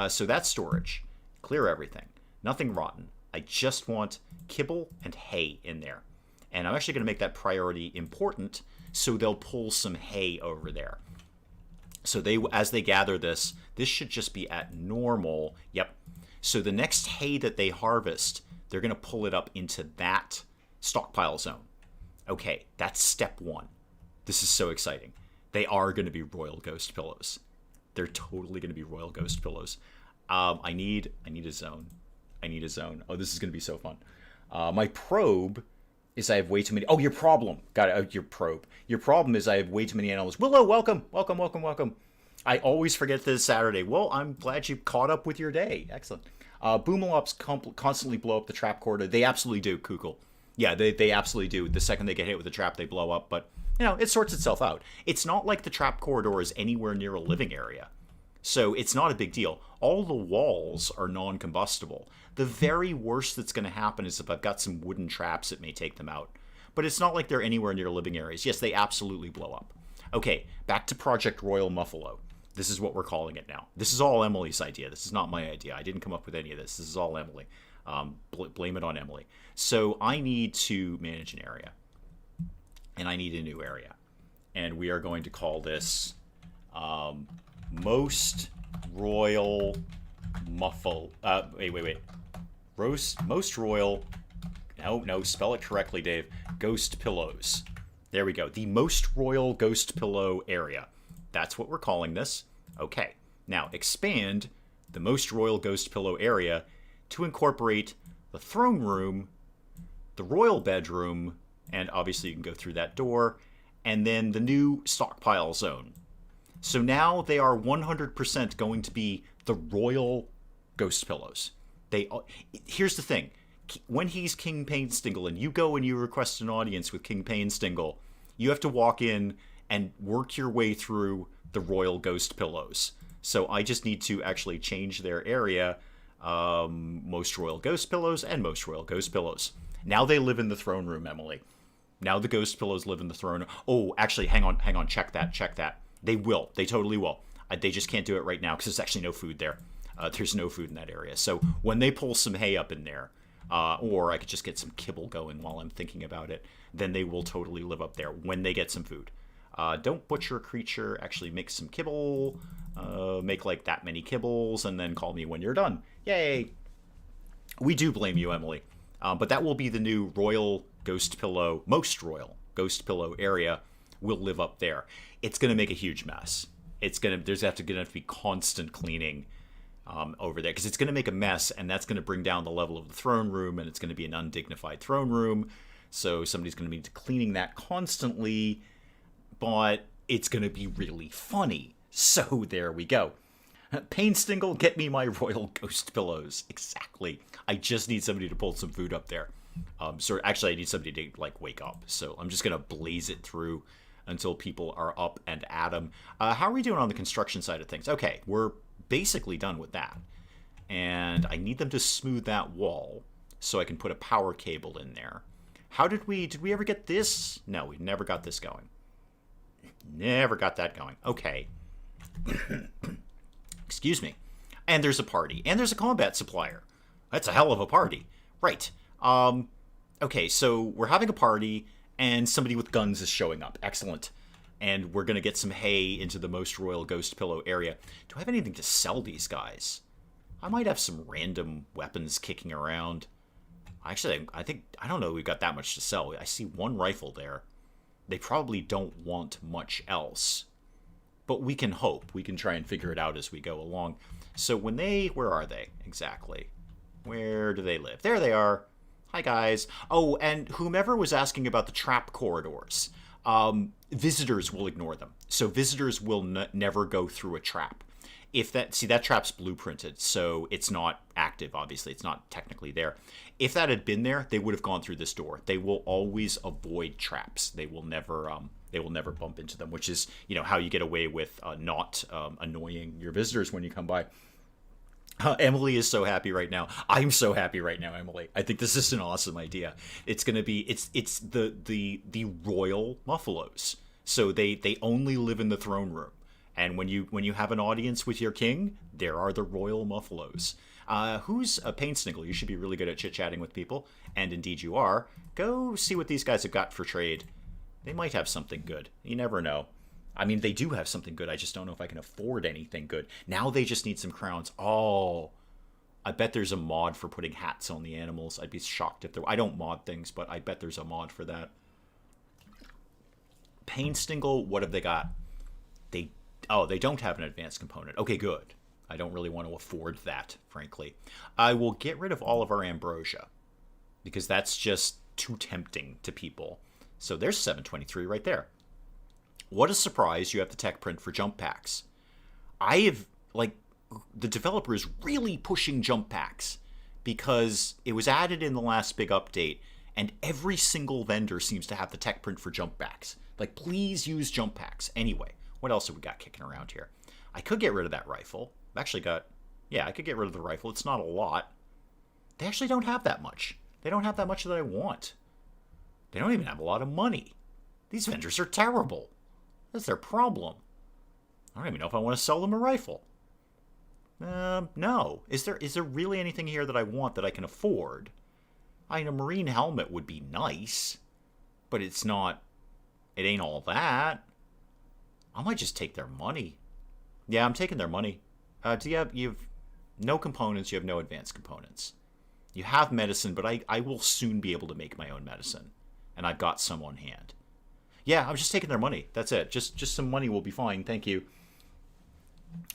So that's storage. Clear everything. Nothing rotten. I just want kibble and hay in there. And I'm actually going to make that priority important, so they'll pull some hay over there. So they, as they gather this should just be at normal. Yep. So the next hay that they harvest, they're going to pull it up into that stockpile zone. Okay, that's step one. This is so exciting. They are going to be royal ghost pillows. They're totally going to be royal ghost pillows. I need a zone. I need a zone. Oh, this is going to be so fun. My probe is I have way too many. Oh, your problem. Got it. Your probe. Your problem is I have way too many animals. Willow, welcome. Welcome, welcome, welcome. I always forget this Saturday. Well, I'm glad you caught up with your day. Excellent. Boomalops constantly blow up the trap corridor. They absolutely do, Kukul. Yeah, they absolutely do. The second they get hit with a trap, they blow up. But, you know, it sorts itself out. It's not like the trap corridor is anywhere near a living area. So it's not a big deal. All the walls are non-combustible. The very worst that's going to happen is if I've got some wooden traps, it may take them out. But it's not like they're anywhere near living areas. Yes, they absolutely blow up. Okay, back to Project Royal Muffalo. This is what we're calling it now. This is all Emily's idea. This is not my idea. I didn't come up with any of this. This is all Emily. Blame it on Emily. So I need to manage an area. And I need a new area. And we are going to call this Most Royal Muffle. Wait. Most Royal. No, spell it correctly, Dave. Ghost Pillows. There we go. The Most Royal Ghost Pillow area. That's what we're calling this. Okay. Now expand the Most Royal Ghost Pillow area to incorporate the throne room, the royal bedroom, and obviously you can go through that door, and then the new stockpile zone. So now they are 100% going to be the royal ghost pillows. Here's the thing. When he's King Painstingle and you go and you request an audience with King Painstingle, you have to walk in and work your way through the royal ghost pillows. So I just need to actually change their area. Most royal ghost pillows and most royal ghost pillows. Now they live in the throne room, Emily. Now the ghost pillows live in the throne. Oh, actually, hang on. Check that. They will. They totally will. They just can't do it right now because there's actually no food there. There's no food in that area. So when they pull some hay up in there, or I could just get some kibble going while I'm thinking about it, then they will totally live up there when they get some food. Don't butcher a creature. Actually make some kibble. Make like that many kibbles and then call me when you're done. Yay! We do blame you, Emily. But that will be the new royal ghost pillow, most royal ghost pillow area will live up there. It's going to make a huge mess. There's going to have to be constant cleaning over there because it's going to make a mess, and that's going to bring down the level of the throne room, and it's going to be an undignified throne room. So somebody's going to be cleaning that constantly, but it's going to be really funny. So there we go. Painstingle, get me my royal ghost pillows. Exactly. I just need somebody to pull some food up there. So actually, I need somebody to wake up. So I'm just gonna blaze it through until people are up and at 'em. How are we doing on the construction side of things? Okay, we're basically done with that, and I need them to smooth that wall so I can put a power cable in there. How did we ever get this? No, we never got this going. Never got that going. Okay. Excuse me. And there's a party. And there's a combat supplier. That's a hell of a party. Right. Okay, so we're having a party, and somebody with guns is showing up. Excellent. And we're going to get some hay into the Most Royal Ghost Pillow area. Do I have anything to sell these guys? I might have some random weapons kicking around. Actually, I don't know we've got that much to sell. I see one rifle there. They probably don't want much else. But we can hope. We can try and figure it out as we go along. So where are they exactly? Where do they live? There they are. Hi, guys. Oh, and whomever was asking about the trap corridors, visitors will ignore them. So visitors will never go through a trap. That trap's blueprinted, so it's not active, obviously. It's not technically there. If that had been there, they would have gone through this door. They will always avoid traps. They will never bump into them, which is, how you get away with not annoying your visitors when you come by. Emily is so happy right now. I'm so happy right now, Emily. I think this is an awesome idea. It's going to be it's the royal Muffalos. So they only live in the throne room. And when you have an audience with your king, there are the royal Muffalos. Who's a Painstingle? You should be really good at chit-chatting with people, and indeed you are. Go see what these guys have got for trade. They might have something good. You never know. I mean, they do have something good. I just don't know if I can afford anything good. Now they just need some crowns. Oh, I bet there's a mod for putting hats on the animals. I'd be shocked if there... I don't mod things, but I bet there's a mod for that. Pain Stingle, what have they got? They don't have an advanced component. Okay, good. I don't really want to afford that, frankly. I will get rid of all of our ambrosia, because that's just too tempting to people. So there's 723 right there. What a surprise, you have the tech print for jump packs. I have, like, the developer is really pushing jump packs, because it was added in the last big update, and every single vendor seems to have the tech print for jump packs. Like, please use jump packs. Anyway, what else have we got kicking around here? I could get rid of that rifle. I've actually got... Yeah, I could get rid of the rifle. It's not a lot. They actually don't have that much. They don't have that much that I want. They don't even have a lot of money. These vendors are terrible. That's their problem. I don't even know if I want to sell them a rifle. No. Is there really anything here that I want that I can afford? I mean, a marine helmet would be nice, but it's not... It ain't all that. I might just take their money. Yeah, I'm taking their money. You've no components, you have no advanced components. You have medicine, but I will soon be able to make my own medicine. And I've got some on hand. Yeah, I'm just taking their money. That's it. Just some money will be fine. Thank you.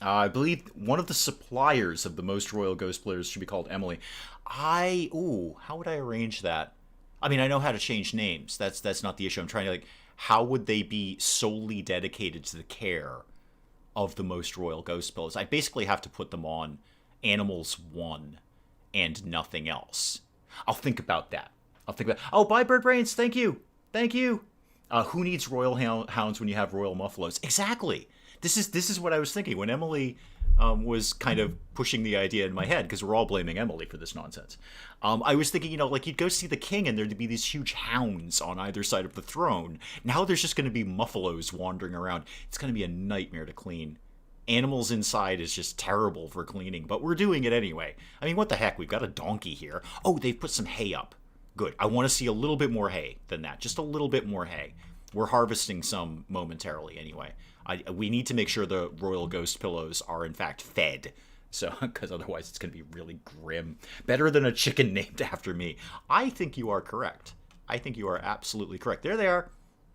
I believe one of the suppliers of the most royal ghost players should be called Emily. How would I arrange that? I mean, I know how to change names. That's not the issue. I'm trying to, like, how would they be solely dedicated to the care of the most royal ghost pillars? I basically have to put them on Animals 1 and nothing else. I'll think about that. Oh, bye, Bird Brains. Thank you. Who needs royal hounds when you have royal muffalos? Exactly. This is what I was thinking when Emily was kind of pushing the idea in my head, because we're all blaming Emily for this nonsense. I was thinking, like, you'd go see the king and there'd be these huge hounds on either side of the throne. Now there's just going to be muffalos wandering around. It's going to be a nightmare to clean. Animals inside is just terrible for cleaning, but we're doing it anyway. I mean, what the heck? We've got a donkey here. Oh, they've put some hay up. Good. I want to see a little bit more hay than that. Just a little bit more hay. We're harvesting some momentarily anyway. We need to make sure the royal ghost pillows are in fact fed. So, because otherwise it's going to be really grim. Better than a chicken named after me. I think you are correct. I think you are absolutely correct. There they are.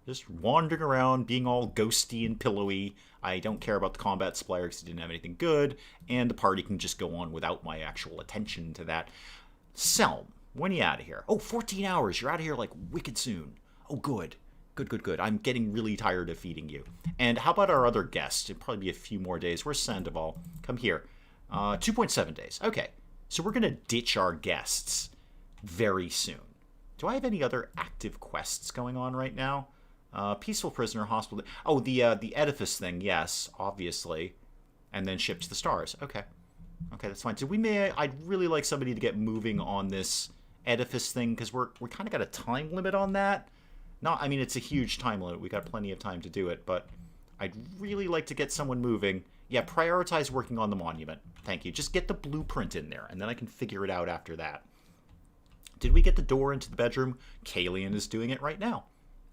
Just wandering around, being all ghosty and pillowy. I don't care about the combat supplier because he didn't have anything good. And the party can just go on without my actual attention to that. Selm, when are you out of here? Oh, 14 hours. You're out of here like wicked soon. Oh, good. Good. I'm getting really tired of feeding you. And how about our other guest? It'll probably be a few more days. Where's Sandoval? Come here. 2.7 days. Okay. So we're going to ditch our guests very soon. Do I have any other active quests going on right now? Peaceful Prisoner Hospital. Oh, the edifice thing. Yes, obviously. And then ship to the stars. Okay, that's fine. I'd really like somebody to get moving on this edifice thing, because we're kind of got a time limit on that. I mean, it's a huge time limit. We got plenty of time to do it, but I'd really like to get someone moving. Yeah, prioritize working on the monument. Thank you. Just get the blueprint in there, and then I can figure it out after that. Did we get the door into the bedroom? Kalian is doing it right now.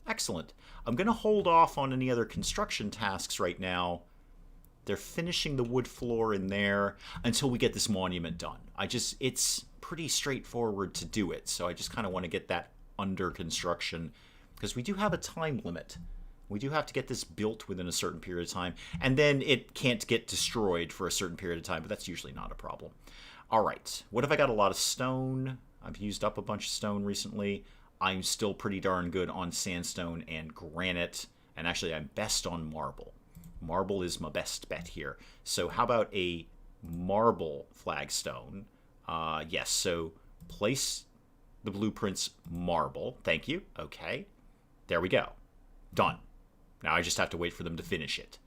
Excellent. I'm going to hold off on any other construction tasks right now. They're finishing the wood floor in there until we get this monument done. It's pretty straightforward to do it, so I just kind of want to get that under construction, because we do have a time limit. We do have to get this built within a certain period of time, and then it can't get destroyed for a certain period of time, but that's usually not a problem. All right, what have I got? A lot of stone. I've used up a bunch of stone recently. I'm still pretty darn good on sandstone and granite, and actually I'm best on marble. Marble is my best bet here. So how about a marble flagstone? Yes, so place the blueprints marble. Thank you. Okay. There we go. Done. Now I just have to wait for them to finish it.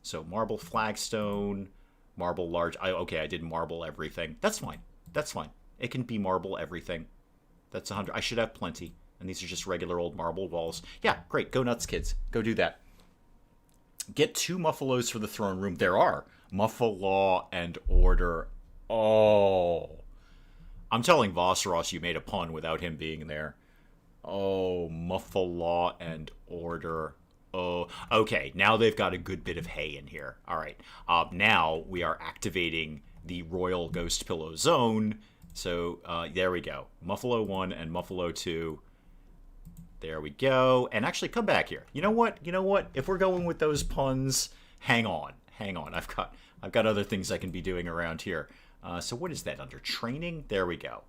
So marble flagstone, marble large... I did marble everything. That's fine. It can be marble everything. That's 100. I should have plenty. And these are just regular old marble walls. Yeah, great. Go nuts, kids. Go do that. Get 2 muffalos for the throne room. There are. Muffalo and order. Oh. I'm telling Vosros you made a pun without him being there. Oh, Muffalo and order. Oh, okay. Now they've got a good bit of hay in here. All right. Now we are activating the Royal Ghost Pillow Zone. So there we go. Muffalo 1 and Muffalo 2. There we go. And actually, come back here. You know what? You know what? If we're going with those puns, hang on. Hang on. I've got other things I can be doing around here. So what is that under training? There we go.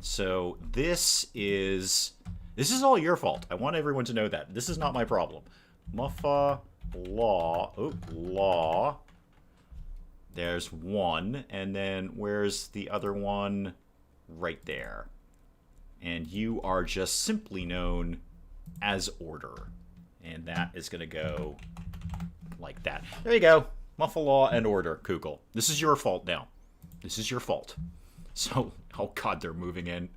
So this is all your fault. I want everyone to know that. This is not my problem. Muffa law. Oh, law. There's one. And then where's the other one? Right there. And you are just simply known as order. And that is going to go like that. There you go. Muffa law and order, Kugel. This is your fault now. This is your fault. So, oh god, they're moving in.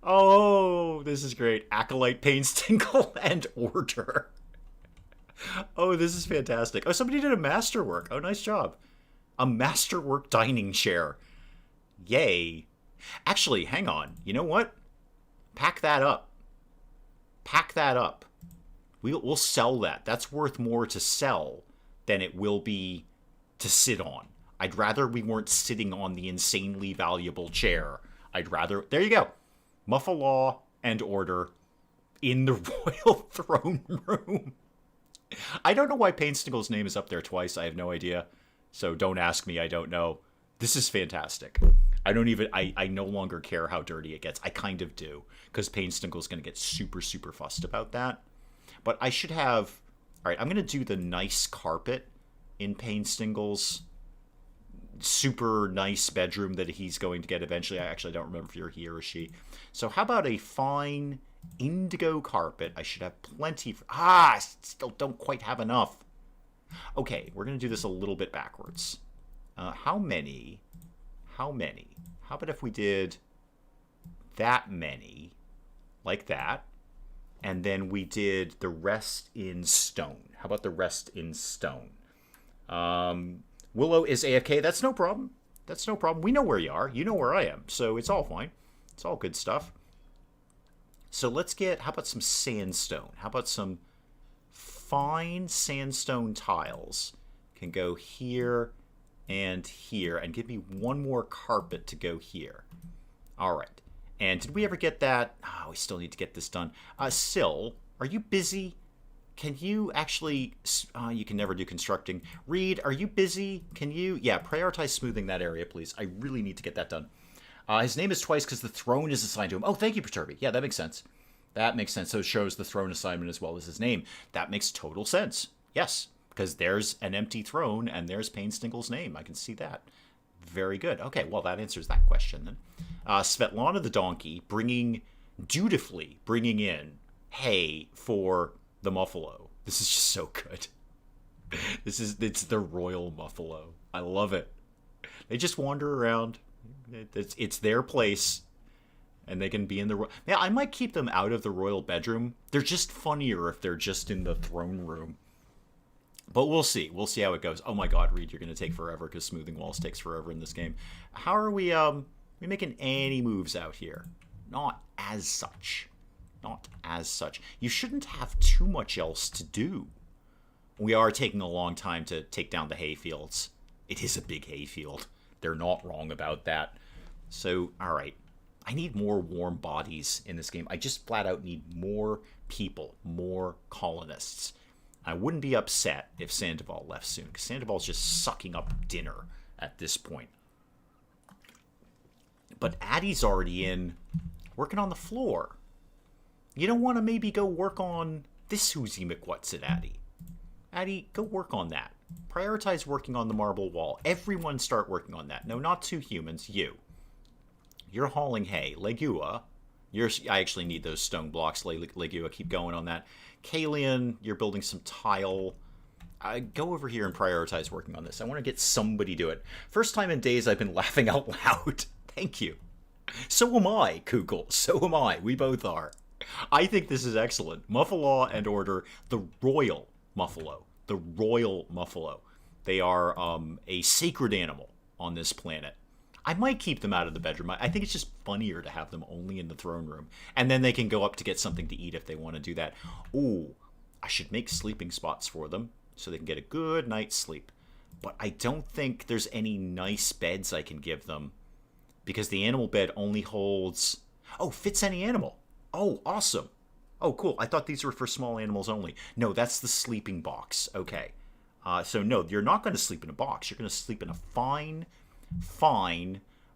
Oh, this is great. Acolyte, Painstinkle, and order. Oh, this is fantastic. Oh, somebody did a masterwork. Oh, nice job. A masterwork dining chair. Yay. Actually, hang on. You know what? Pack that up. Pack that up. We'll sell that. That's worth more to sell than it will be to sit on. I'd rather we weren't sitting on the insanely valuable chair. I'd rather... There you go. Muffa law and order in the royal throne room. I don't know why Painstinkle's name is up there twice. I have no idea. So don't ask me. I don't know. This is fantastic. I no longer care how dirty it gets. I kind of do. Because Painstinkle's going to get super, super fussed about that. But I should have... All right, I'm going to do the nice carpet in Painstinkle's super nice bedroom that he's going to get eventually. I actually don't remember if you're he or she. So how about a fine indigo carpet? I should have plenty. I still don't quite have enough. Okay, we're going to do this a little bit backwards. How many? How about if we did that many, like that, and then we did the rest in stone. How about the rest in stone? Willow is AFK. That's no problem. That's no problem. We know where you are. You know where I am. So it's all fine. It's all good stuff. So let's get, how about some sandstone? How about some fine sandstone tiles? Can go here and here. And give me one more carpet to go here. All right. And did we ever get that? Oh, we still need to get this done. Syl, are you busy? Can you actually... you can never do constructing. Reed, are you busy? Can you... Yeah, prioritize smoothing that area, please. I really need to get that done. His name is twice because the throne is assigned to him. Oh, thank you, Perturby. Yeah, that makes sense. That makes sense. So it shows the throne assignment as well as his name. That makes total sense. Yes, because there's an empty throne and there's Painstinkle's name. I can see that. Very good. Okay, well, that answers that question then. Svetlana the donkey dutifully bringing in hay for... the Muffalo. This is just so good. It's the royal Muffalo. I love it. They just wander around. It's their place, and they can be in the... Yeah, I might keep them out of the royal bedroom. They're just funnier if they're just in the throne room. But we'll see. We'll see how it goes. Oh my god, Reed, you're going to take forever because smoothing walls takes forever in this game. How are we making any moves out here? Not as such. Not as such. You shouldn't have too much else to do. We are taking a long time to take down the hayfields. It is a big hayfield. They're not wrong about that. So, alright. I need more warm bodies in this game. I just flat out need more people, more colonists. I wouldn't be upset if Sandoval left soon, because Sandoval's just sucking up dinner at this point. But Addie's already in, working on the floor. You don't want to maybe go work on this Whoozy McWhat's-it, Addie. Addie, go work on that. Prioritize working on the marble wall. Everyone start working on that. No, not two humans, you. You're hauling hay. Legua, I actually need those stone blocks. Legua, keep going on that. Kalian, you're building some tile. Go over here and prioritize working on this. I want to get somebody to it. First time in days I've been laughing out loud. Thank you. So am I, Kugel. So am I. We both are. I think this is excellent. Muffalo and Order, the royal Muffalo. The royal Muffalo. They are a sacred animal on this planet. I might keep them out of the bedroom. I think it's just funnier to have them only in the throne room. And then they can go up to get something to eat if they want to do that. Ooh, I should make sleeping spots for them so they can get a good night's sleep. But I don't think there's any nice beds I can give them because the animal bed only holds... Oh, fits any animal. Oh, awesome. Oh, cool. I thought these were for small animals only. No, that's the sleeping box. Okay. So, no, you're not going to sleep in a box. You're going to sleep in a fine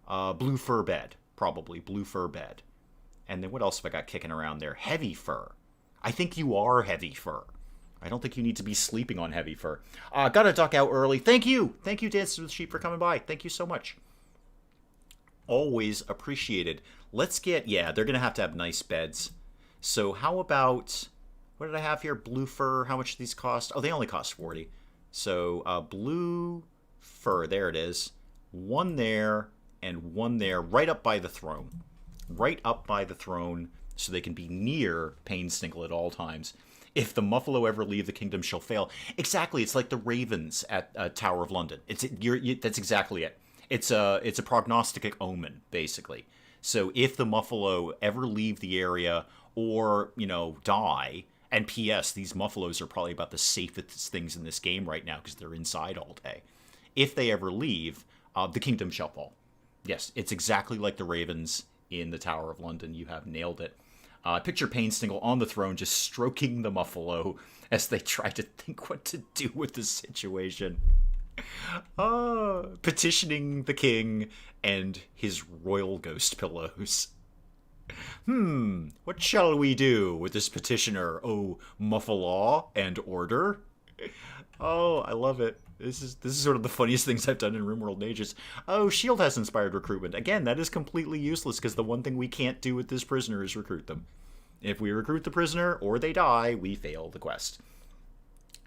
blue fur bed. Probably blue fur bed. And then what else have I got kicking around there? Heavy fur. I think you are heavy fur. I don't think you need to be sleeping on heavy fur. Gotta duck out early. Thank you. Thank you, Dances with Sheep, for coming by. Thank you so much. Always appreciated. Let's get... Yeah, they're going to have nice beds. So how about... What did I have here? Blue fur. How much do these cost? Oh, they only cost 40. So blue fur. There it is. One there and one there. Right up by the throne. Right up by the throne. So they can be near Painstinkle at all times. If the Muffalo ever leave, the kingdom shall fail. Exactly. It's like the ravens at Tower of London. That's exactly it. It's a prognostic omen, basically. So if the Muffalo ever leave the area or, die, and P.S., these Muffalos are probably about the safest things in this game right now because they're inside all day. If they ever leave, the kingdom shall fall. Yes, it's exactly like the ravens in the Tower of London. You have nailed it. Picture Painstinkle on the throne just stroking the Muffalo as they try to think what to do with the situation. Petitioning the king and his royal ghost pillows. What shall we do with this petitioner, oh Muffalaw and order? Oh, I love it. This is sort of the funniest things I've done in RimWorld in ages. Oh, S.H.I.E.L.D. has inspired recruitment. Again, that is completely useless because the one thing we can't do with this prisoner is recruit them. If we recruit the prisoner or they die, we fail the quest.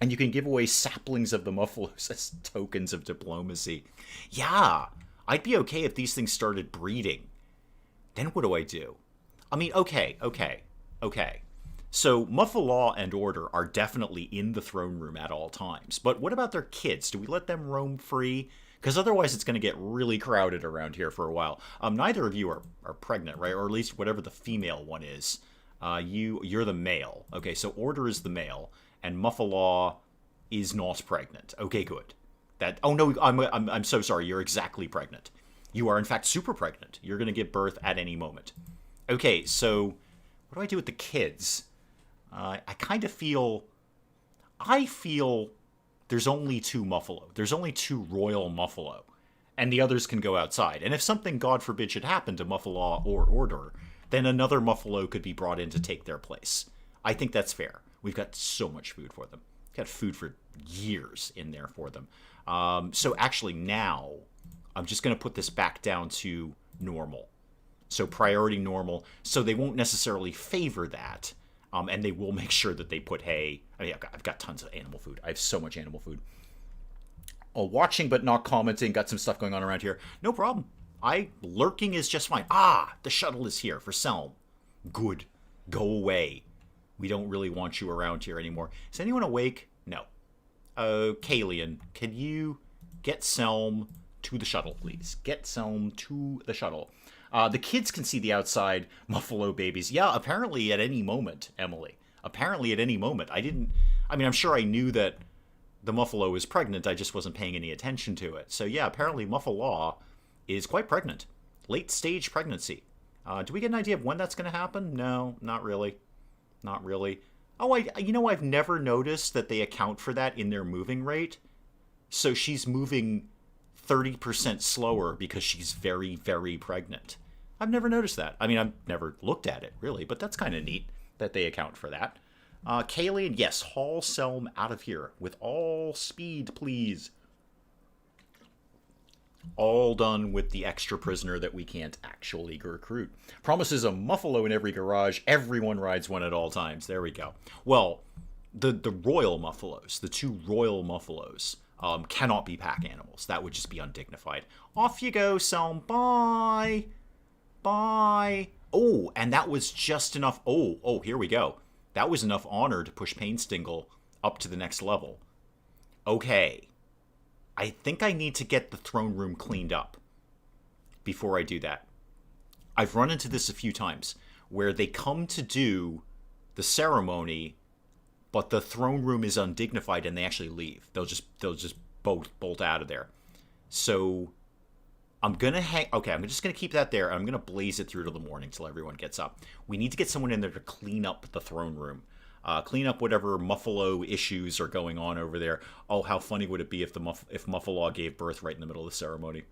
And you can give away saplings of the Muffalos as tokens of diplomacy. Yeah, I'd be okay if these things started breeding. Then what do I do? I mean, okay. So Muffalaw and Order are definitely in the throne room at all times. But what about their kids? Do we let them roam free? Because otherwise it's going to get really crowded around here for a while. Neither of you are pregnant, right? Or at least whatever the female one is. You're the male. Okay, so Order is the male, and Muffalaw is not pregnant. Okay, good. Oh no, I'm so sorry. You're exactly pregnant. You are in fact super pregnant. You're going to give birth at any moment. Okay, so what do I do with the kids? I feel there's only two Muffalo. There's only two royal Muffalo, and the others can go outside. And if something, God forbid, should happen to Muffalaw or Order, then another Muffalo could be brought in to take their place. I think that's fair. We've got so much food for them. We've got food for years in there for them. So actually now, I'm just going to put this back down to normal. So priority normal. So they won't necessarily favor that. And they will make sure that they put hay. I mean, I've got tons of animal food. I have so much animal food. Oh, watching but not commenting. Got some stuff going on around here. No problem. Lurking is just fine. The shuttle is here for Selm. Good. Go away. We don't really want you around here anymore. Is anyone awake? No. Kalian, can you get Selm to the shuttle, please? Get Selm to the shuttle. The kids can see the outside Muffalo babies. Yeah, apparently at any moment, Emily. Apparently at any moment. I'm sure I knew that the Muffalo was pregnant. I just wasn't paying any attention to it. So yeah, apparently Muffalaw is quite pregnant. Late stage pregnancy. Do we get an idea of when that's going to happen? No, not really. Not really. Oh, I've never noticed that they account for that in their moving rate. So she's moving 30% slower because she's very, very pregnant. I've never noticed that. I mean, I've never looked at it, really, but that's kind of neat that they account for that. Kalian, yes, haul Selm out of here with all speed, please. All done with the extra prisoner that we can't actually recruit. Promises a Muffalo in every garage. Everyone rides one at all times. There we go. Well, the royal Muffalos, the two royal Muffalos, cannot be pack animals. That would just be undignified. Off you go, Selm. Bye. Bye. Oh, and that was just enough. Oh, here we go. That was enough honor to push Painstinkle up to the next level. Okay. I think I need to get the throne room cleaned up before I do that. I've run into this a few times where they come to do the ceremony, but the throne room is undignified and they actually leave. They'll just bolt out of there. So I'm just gonna keep that there. I'm gonna blaze it through to the morning till everyone gets up. We need to get someone in there to clean up the throne room. Clean up whatever Muffalo issues are going on over there. Oh, how funny would it be if if Muffalo gave birth right in the middle of the ceremony?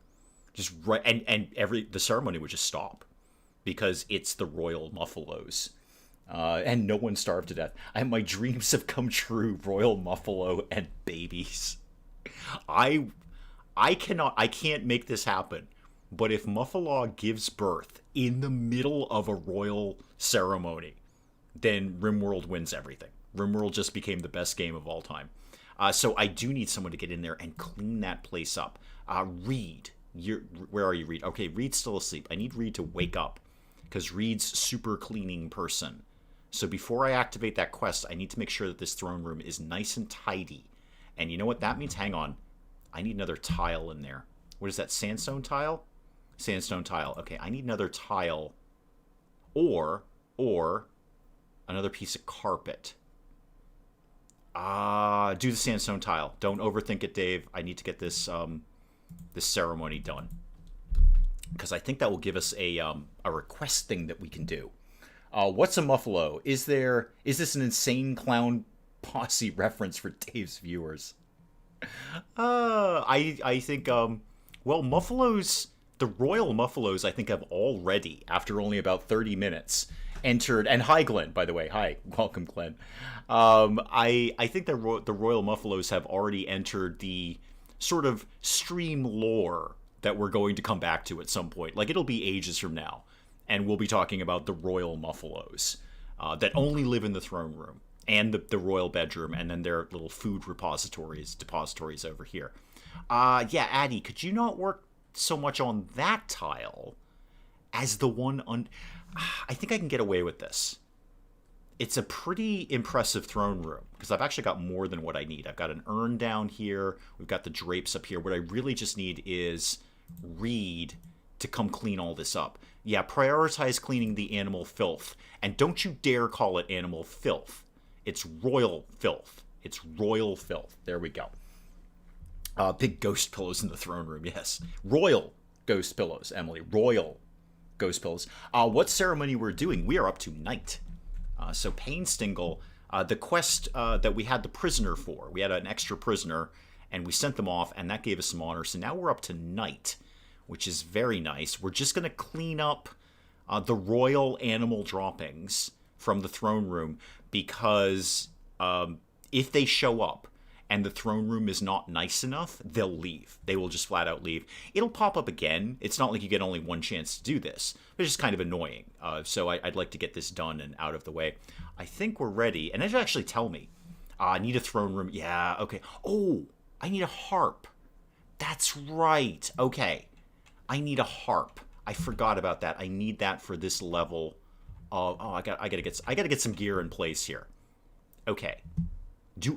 Just right, and the ceremony would just stop because it's the royal Muffalos. And no one starved to death. My dreams have come true. Royal Muffalo and babies. I can't make this happen. But if Muffalo gives birth in the middle of a royal ceremony, then RimWorld wins everything. RimWorld just became the best game of all time. So I do need someone to get in there and clean that place up. Reed, where are you, Reed? Okay, Reed's still asleep. I need Reed to wake up because Reed's super cleaning person. So before I activate that quest, I need to make sure that this throne room is nice and tidy. And you know what that means? Hang on. I need another tile in there. What is that, sandstone tile? Sandstone tile. Okay, I need another tile or another piece of carpet. Do the sandstone tile. Don't overthink it, Dave. I need to get this this ceremony done. Because I think that will give us a request thing that we can do. What's a Muffalo? Is this an insane clown posse reference for Dave's viewers? I think well, Muffalos, the royal Muffalos, I think have already, after only about 30 minutes, entered. And hi, Glenn, by the way. Hi, welcome, Glenn. I think the royal Muffalos have already entered the sort of stream lore that we're going to come back to at some point. Like, it'll be ages from now, and we'll be talking about the royal Muffalos that only live in the throne room and the royal bedroom, and then their little food depositories over here. Yeah, Addy, could you not work so much on that tile as the one on... I think I can get away with this. It's a pretty impressive throne room, because I've actually got more than what I need. I've got an urn down here. We've got the drapes up here. What I really just need is Reed to come clean all this up. Yeah, prioritize cleaning the animal filth. And don't you dare call it animal filth. It's royal filth. It's royal filth. There we go. Big ghost pillows in the throne room, yes. Royal ghost pillows, Emily. Royal ghost pillows. What ceremony we're doing? We are up to night. So Pain Stingle, the quest that we had the prisoner for. We had an extra prisoner, and we sent them off, and that gave us some honor. So now we're up to night, which is very nice. We're just going to clean up the royal animal droppings from the throne room, because if they show up and the throne room is not nice enough, they'll leave. They will just flat out leave. It'll pop up again. It's not like you get only one chance to do this. It's just kind of annoying. So I'd like to get this done and out of the way. I think we're ready. And it actually tell me. I need a throne room. Yeah, okay. Oh, I need a harp. That's right. Okay. I need a harp. I forgot about that. I need that for this level. I gotta get some gear in place here. Okay.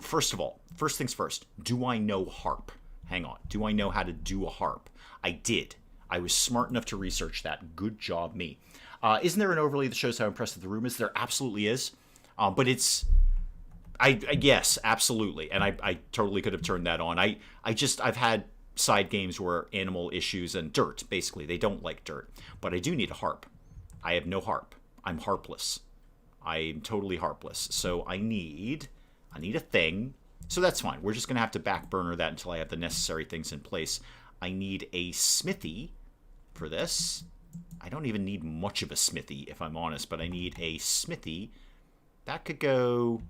First things first. Do I know harp? Hang on. Do I know how to do a harp? I did. I was smart enough to research that. Good job, me. Isn't there an overlay that shows how impressive the room is? There absolutely is. But it's... yes, absolutely. And I totally could have turned that on. I've had side games where animal issues and dirt, basically. They don't like dirt. But I do need a harp. I have no harp. I'm harpless. I'm totally harpless. So I need a thing. So that's fine. We're just going to have to back burner that until I have the necessary things in place. I need a smithy for this. I don't even need much of a smithy, if I'm honest, but I need a smithy. That could go...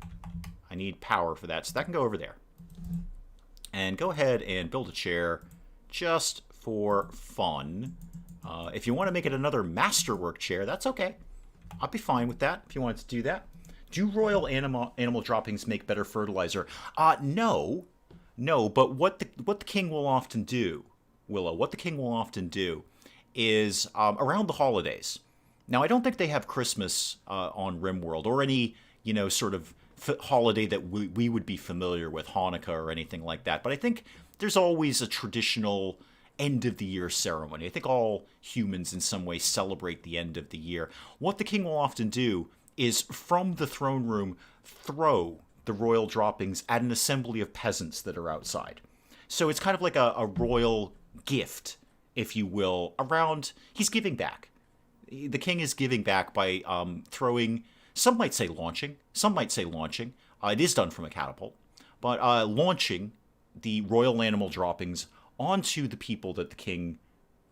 I need power for that, so that can go over there. And go ahead and build a chair just for fun. If you want to make it another masterwork chair, that's okay. I'll be fine with that if you wanted to do that. Do royal animal droppings make better fertilizer? No, but what the king will often do, Willow, what the king will often do is around the holidays. Now, I don't think they have Christmas on RimWorld or any, sort of holiday that we would be familiar with, Hanukkah or anything like that. But I think there's always a traditional end of the year ceremony. I think all humans in some way celebrate the end of the year. What the king will often do is from the throne room throw the royal droppings at an assembly of peasants that are outside. So it's kind of like a royal gift, if you will, around... He's giving back. The king is giving back by throwing... Some might say launching. It is done from a catapult. But launching the royal animal droppings onto the people that the king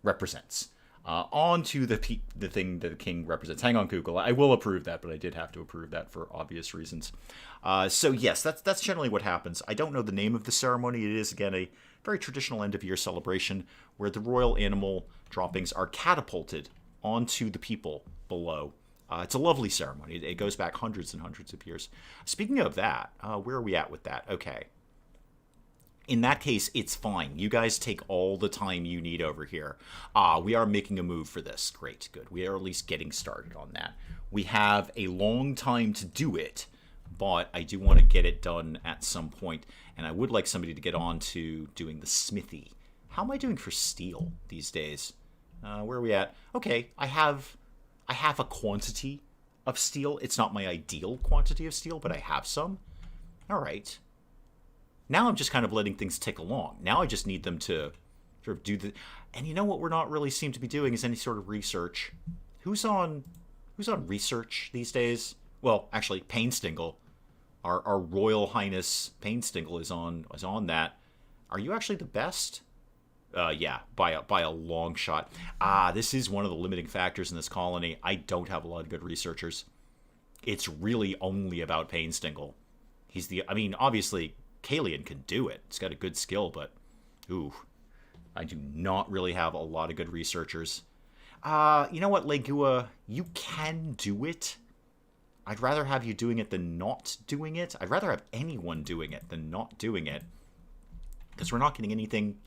represents. Onto the thing that the king represents. Hang on, Google. I will approve that, but I did have to approve that for obvious reasons. So yes, that's generally what happens. I don't know the name of the ceremony. It is, again, a very traditional end-of-year celebration where the royal animal droppings are catapulted onto the people below. It's a lovely ceremony. It goes back hundreds and hundreds of years. Speaking of that, where are we at with that? Okay. In that case, it's fine. You guys take all the time you need over here. We are making a move for this. Great, good. We are at least getting started on that. We have a long time to do it, but I do want to get it done at some point, and I would like somebody to get on to doing the smithy. How am I doing for steel these days? Where are we at? Okay, I have a quantity of steel. It's not my ideal quantity of steel, but I have some. All right. Now I'm just kind of letting things tick along. Now I just need them to sort of do the... And you know what we're not really seem to be doing is any sort of research. Who's on research these days? Well, actually, Painstingle. Our Royal Highness Painstingle is on that. Are you actually the best? Yeah, by a long shot. This is one of the limiting factors in this colony. I don't have a lot of good researchers. It's really only about Painstingle. Obviously, Kalian can do it. It's got a good skill, but I do not really have a lot of good researchers. You know what, Legua? You can do it. I'd rather have you doing it than not doing it. I'd rather have anyone doing it than not doing it. Because we're not getting anything,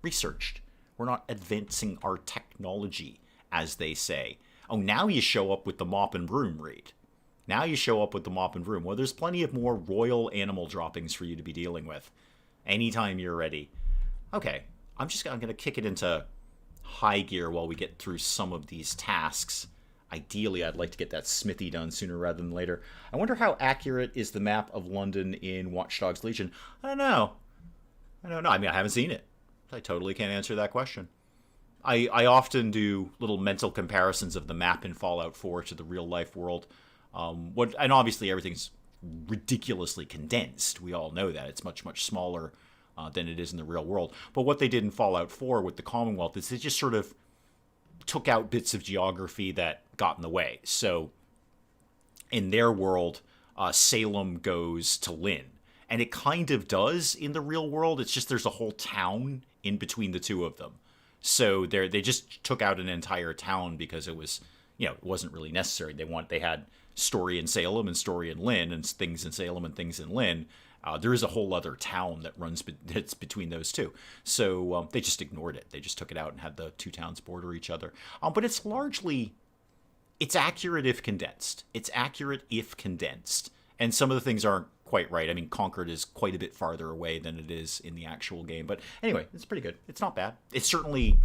researched. We're not advancing our technology, as they say. Oh, now you show up with the mop and broom, Reed. Now you show up with the mop and broom. Well, there's plenty of more royal animal droppings for you to be dealing with. Anytime you're ready. Okay, I'm going to kick it into high gear while we get through some of these tasks. Ideally, I'd like to get that smithy done sooner rather than later. I wonder how accurate is the map of London in Watch Dogs Legion. I don't know. I haven't seen it. I totally can't answer that question. I often do little mental comparisons of the map in Fallout 4 to the real-life world. And obviously everything's ridiculously condensed. We all know that. It's much, much smaller than it is in the real world. But what they did in Fallout 4 with the Commonwealth is they just sort of took out bits of geography that got in the way. So in their world, Salem goes to Lynn. And it kind of does in the real world. It's just there's a whole town in between the two of them. So they just took out an entire town because it was, it wasn't really necessary. They had story in Salem and story in Lynn and things in Salem and things in Lynn. There is a whole other town that's between those two. So they just ignored it. They just took it out and had the two towns border each other. But it's accurate if condensed. And some of the things aren't quite right. I mean, Concord is quite a bit farther away than it is in the actual game. But anyway, it's pretty good. It's not bad. It's certainly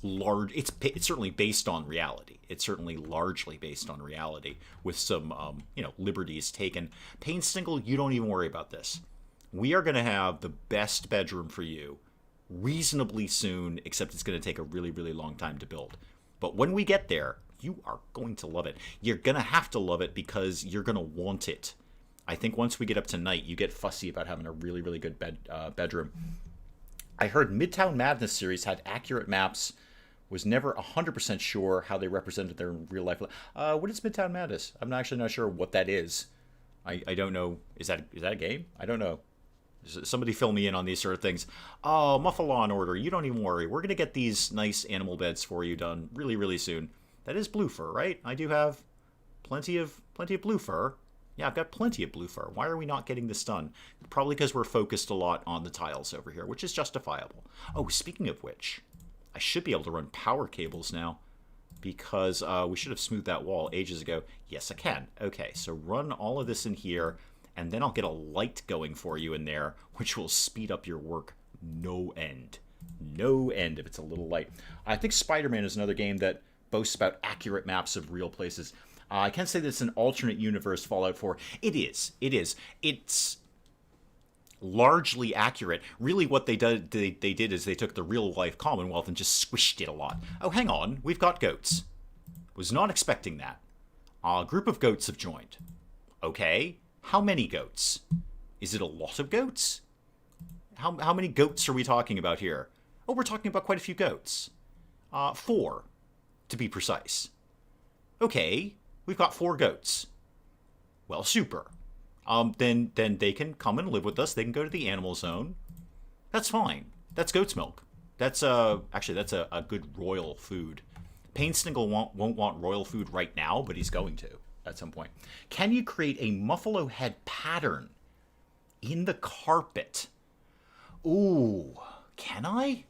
large. It's certainly based on reality. It's certainly largely based on reality with some, liberties taken. Painstingle, you don't even worry about this. We are going to have the best bedroom for you reasonably soon, except it's going to take a really, really long time to build. But when we get there, you are going to love it. You're going to have to love it because you're going to want it. I think once we get up to night, you get fussy about having a really, really good bedroom. I heard Midtown Madness series had accurate maps. Was never 100% sure how they represented their real life. What is Midtown Madness? I'm actually not sure what that is. I don't know. Is that a game? I don't know. Somebody fill me in on these sort of things. Oh, Muffalo and Order. You don't even worry. We're going to get these nice animal beds for you done really, really soon. That is blue fur, right? I do have plenty of blue fur. Yeah, I've got plenty of blue fur. Why are we not getting this done? Probably because we're focused a lot on the tiles over here, which is justifiable. Oh, speaking of which, I should be able to run power cables now because we should have smoothed that wall ages ago. Yes, I can. Okay, so run all of this in here, and then I'll get a light going for you in there, which will speed up your work no end. No end if it's a little light. I think Spider-Man is another game that boasts about accurate maps of real places. I can't say that it's an alternate universe Fallout 4. It is. It is. It's largely accurate. Really, what they did is they took the real life Commonwealth and just squished it a lot. Oh, hang on, we've got goats. Was not expecting that. A group of goats have joined. Okay, how many goats? Is it a lot of goats? How many goats are we talking about here? Oh, we're talking about quite a few goats. 4, to be precise. Okay, we've got 4 goats. Well, super. Then they can come and live with us. They can go to the animal zone. That's fine. That's goat's milk. That's actually that's a good royal food. Painstingle won't want royal food right now, but he's going to at some point. Can you create a muffalo head pattern in the carpet? Ooh, can I?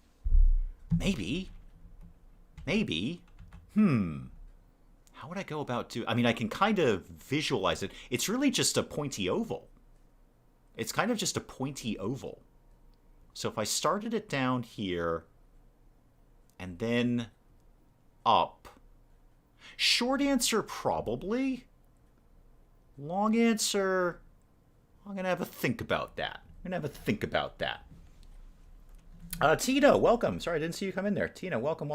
Maybe. How would I go about I mean, I can kind of visualize it. It's really just a pointy oval. It's kind of just a pointy oval. So if I started it down here and then up. Short answer, probably. Long answer, I'm going to have a think about that. Tino, welcome. Sorry, I didn't see you come in there. Tino, welcome.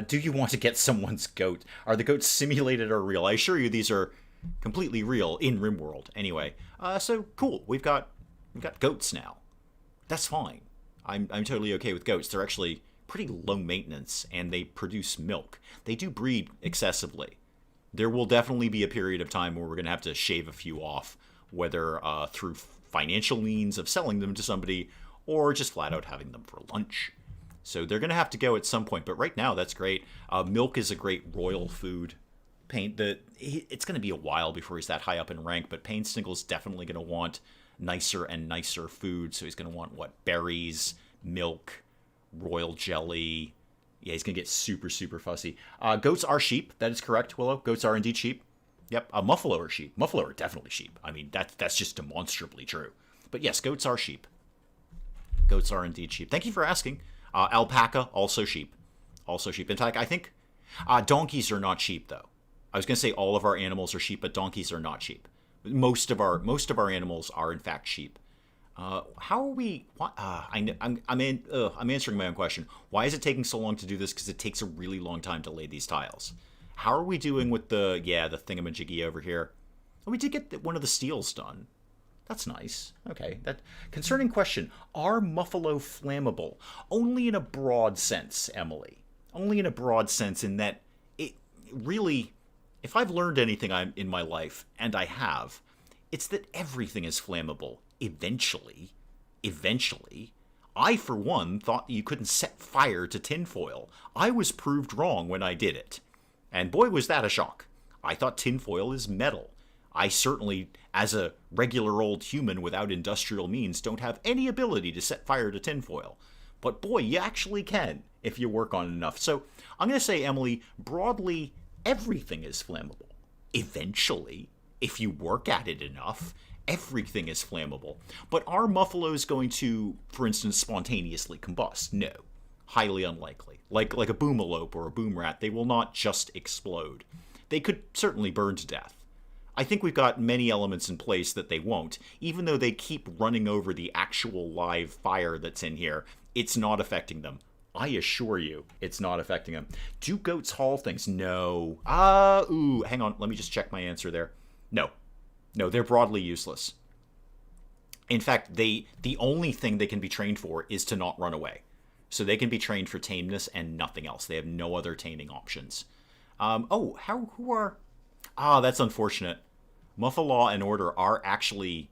Do you want to get someone's goat? Are the goats simulated or real? I assure you these are completely real in RimWorld. Anyway, so cool. We've got goats now. That's fine. I'm totally okay with goats. They're actually pretty low maintenance, and they produce milk. They do breed excessively. There will definitely be a period of time where we're going to have to shave a few off, whether through financial means of selling them to somebody or just flat out having them for lunch. So they're going to have to go at some point, but right now that's great. Milk is a great royal food. It's going to be a while before he's that high up in rank, but Painstingle's definitely going to want nicer and nicer food. So he's going to want, berries, milk, royal jelly. Yeah, he's going to get super, super fussy. Goats are sheep. That is correct, Willow. Goats are indeed sheep. Yep, Muffalo are sheep. Muffalo are definitely sheep. I mean, that's just demonstrably true. But yes, goats are sheep. Goats are indeed sheep. Thank you for asking. Alpaca, also sheep. In fact, I think donkeys are not sheep, though. I was going to say all of our animals are sheep, but donkeys are not sheep. Most of our animals are, in fact, sheep. How are we... I'm answering my own question. Why is it taking so long to do this? Because it takes a really long time to lay these tiles. How are we doing with the thingamajiggy over here? Oh, we did get one of the steels done. That's nice. Okay. Concerning question, are Muffalo flammable? Only in a broad sense, Emily. Only in a broad sense in that it really, if I've learned anything in my life, and I have, it's that everything is flammable. Eventually. I, for one, thought you couldn't set fire to tinfoil. I was proved wrong when I did it. And boy, was that a shock. I thought tinfoil is metal. I certainly, as a regular old human without industrial means, don't have any ability to set fire to tinfoil. But boy, you actually can if you work on it enough. So I'm going to say, Emily, broadly, everything is flammable. Eventually, if you work at it enough, everything is flammable. But are muffalos going to, for instance, spontaneously combust? No. Highly unlikely. Like a boomalope or a boom rat, they will not just explode. They could certainly burn to death. I think we've got many elements in place that they won't. Even though they keep running over the actual live fire that's in here, it's not affecting them. I assure you, it's not affecting them. Do goats haul things? No. Hang on. Let me just check my answer there. No, they're broadly useless. In fact, the only thing they can be trained for is to not run away. So they can be trained for tameness and nothing else. They have no other taming options. That's unfortunate. Muffalaw and Order are actually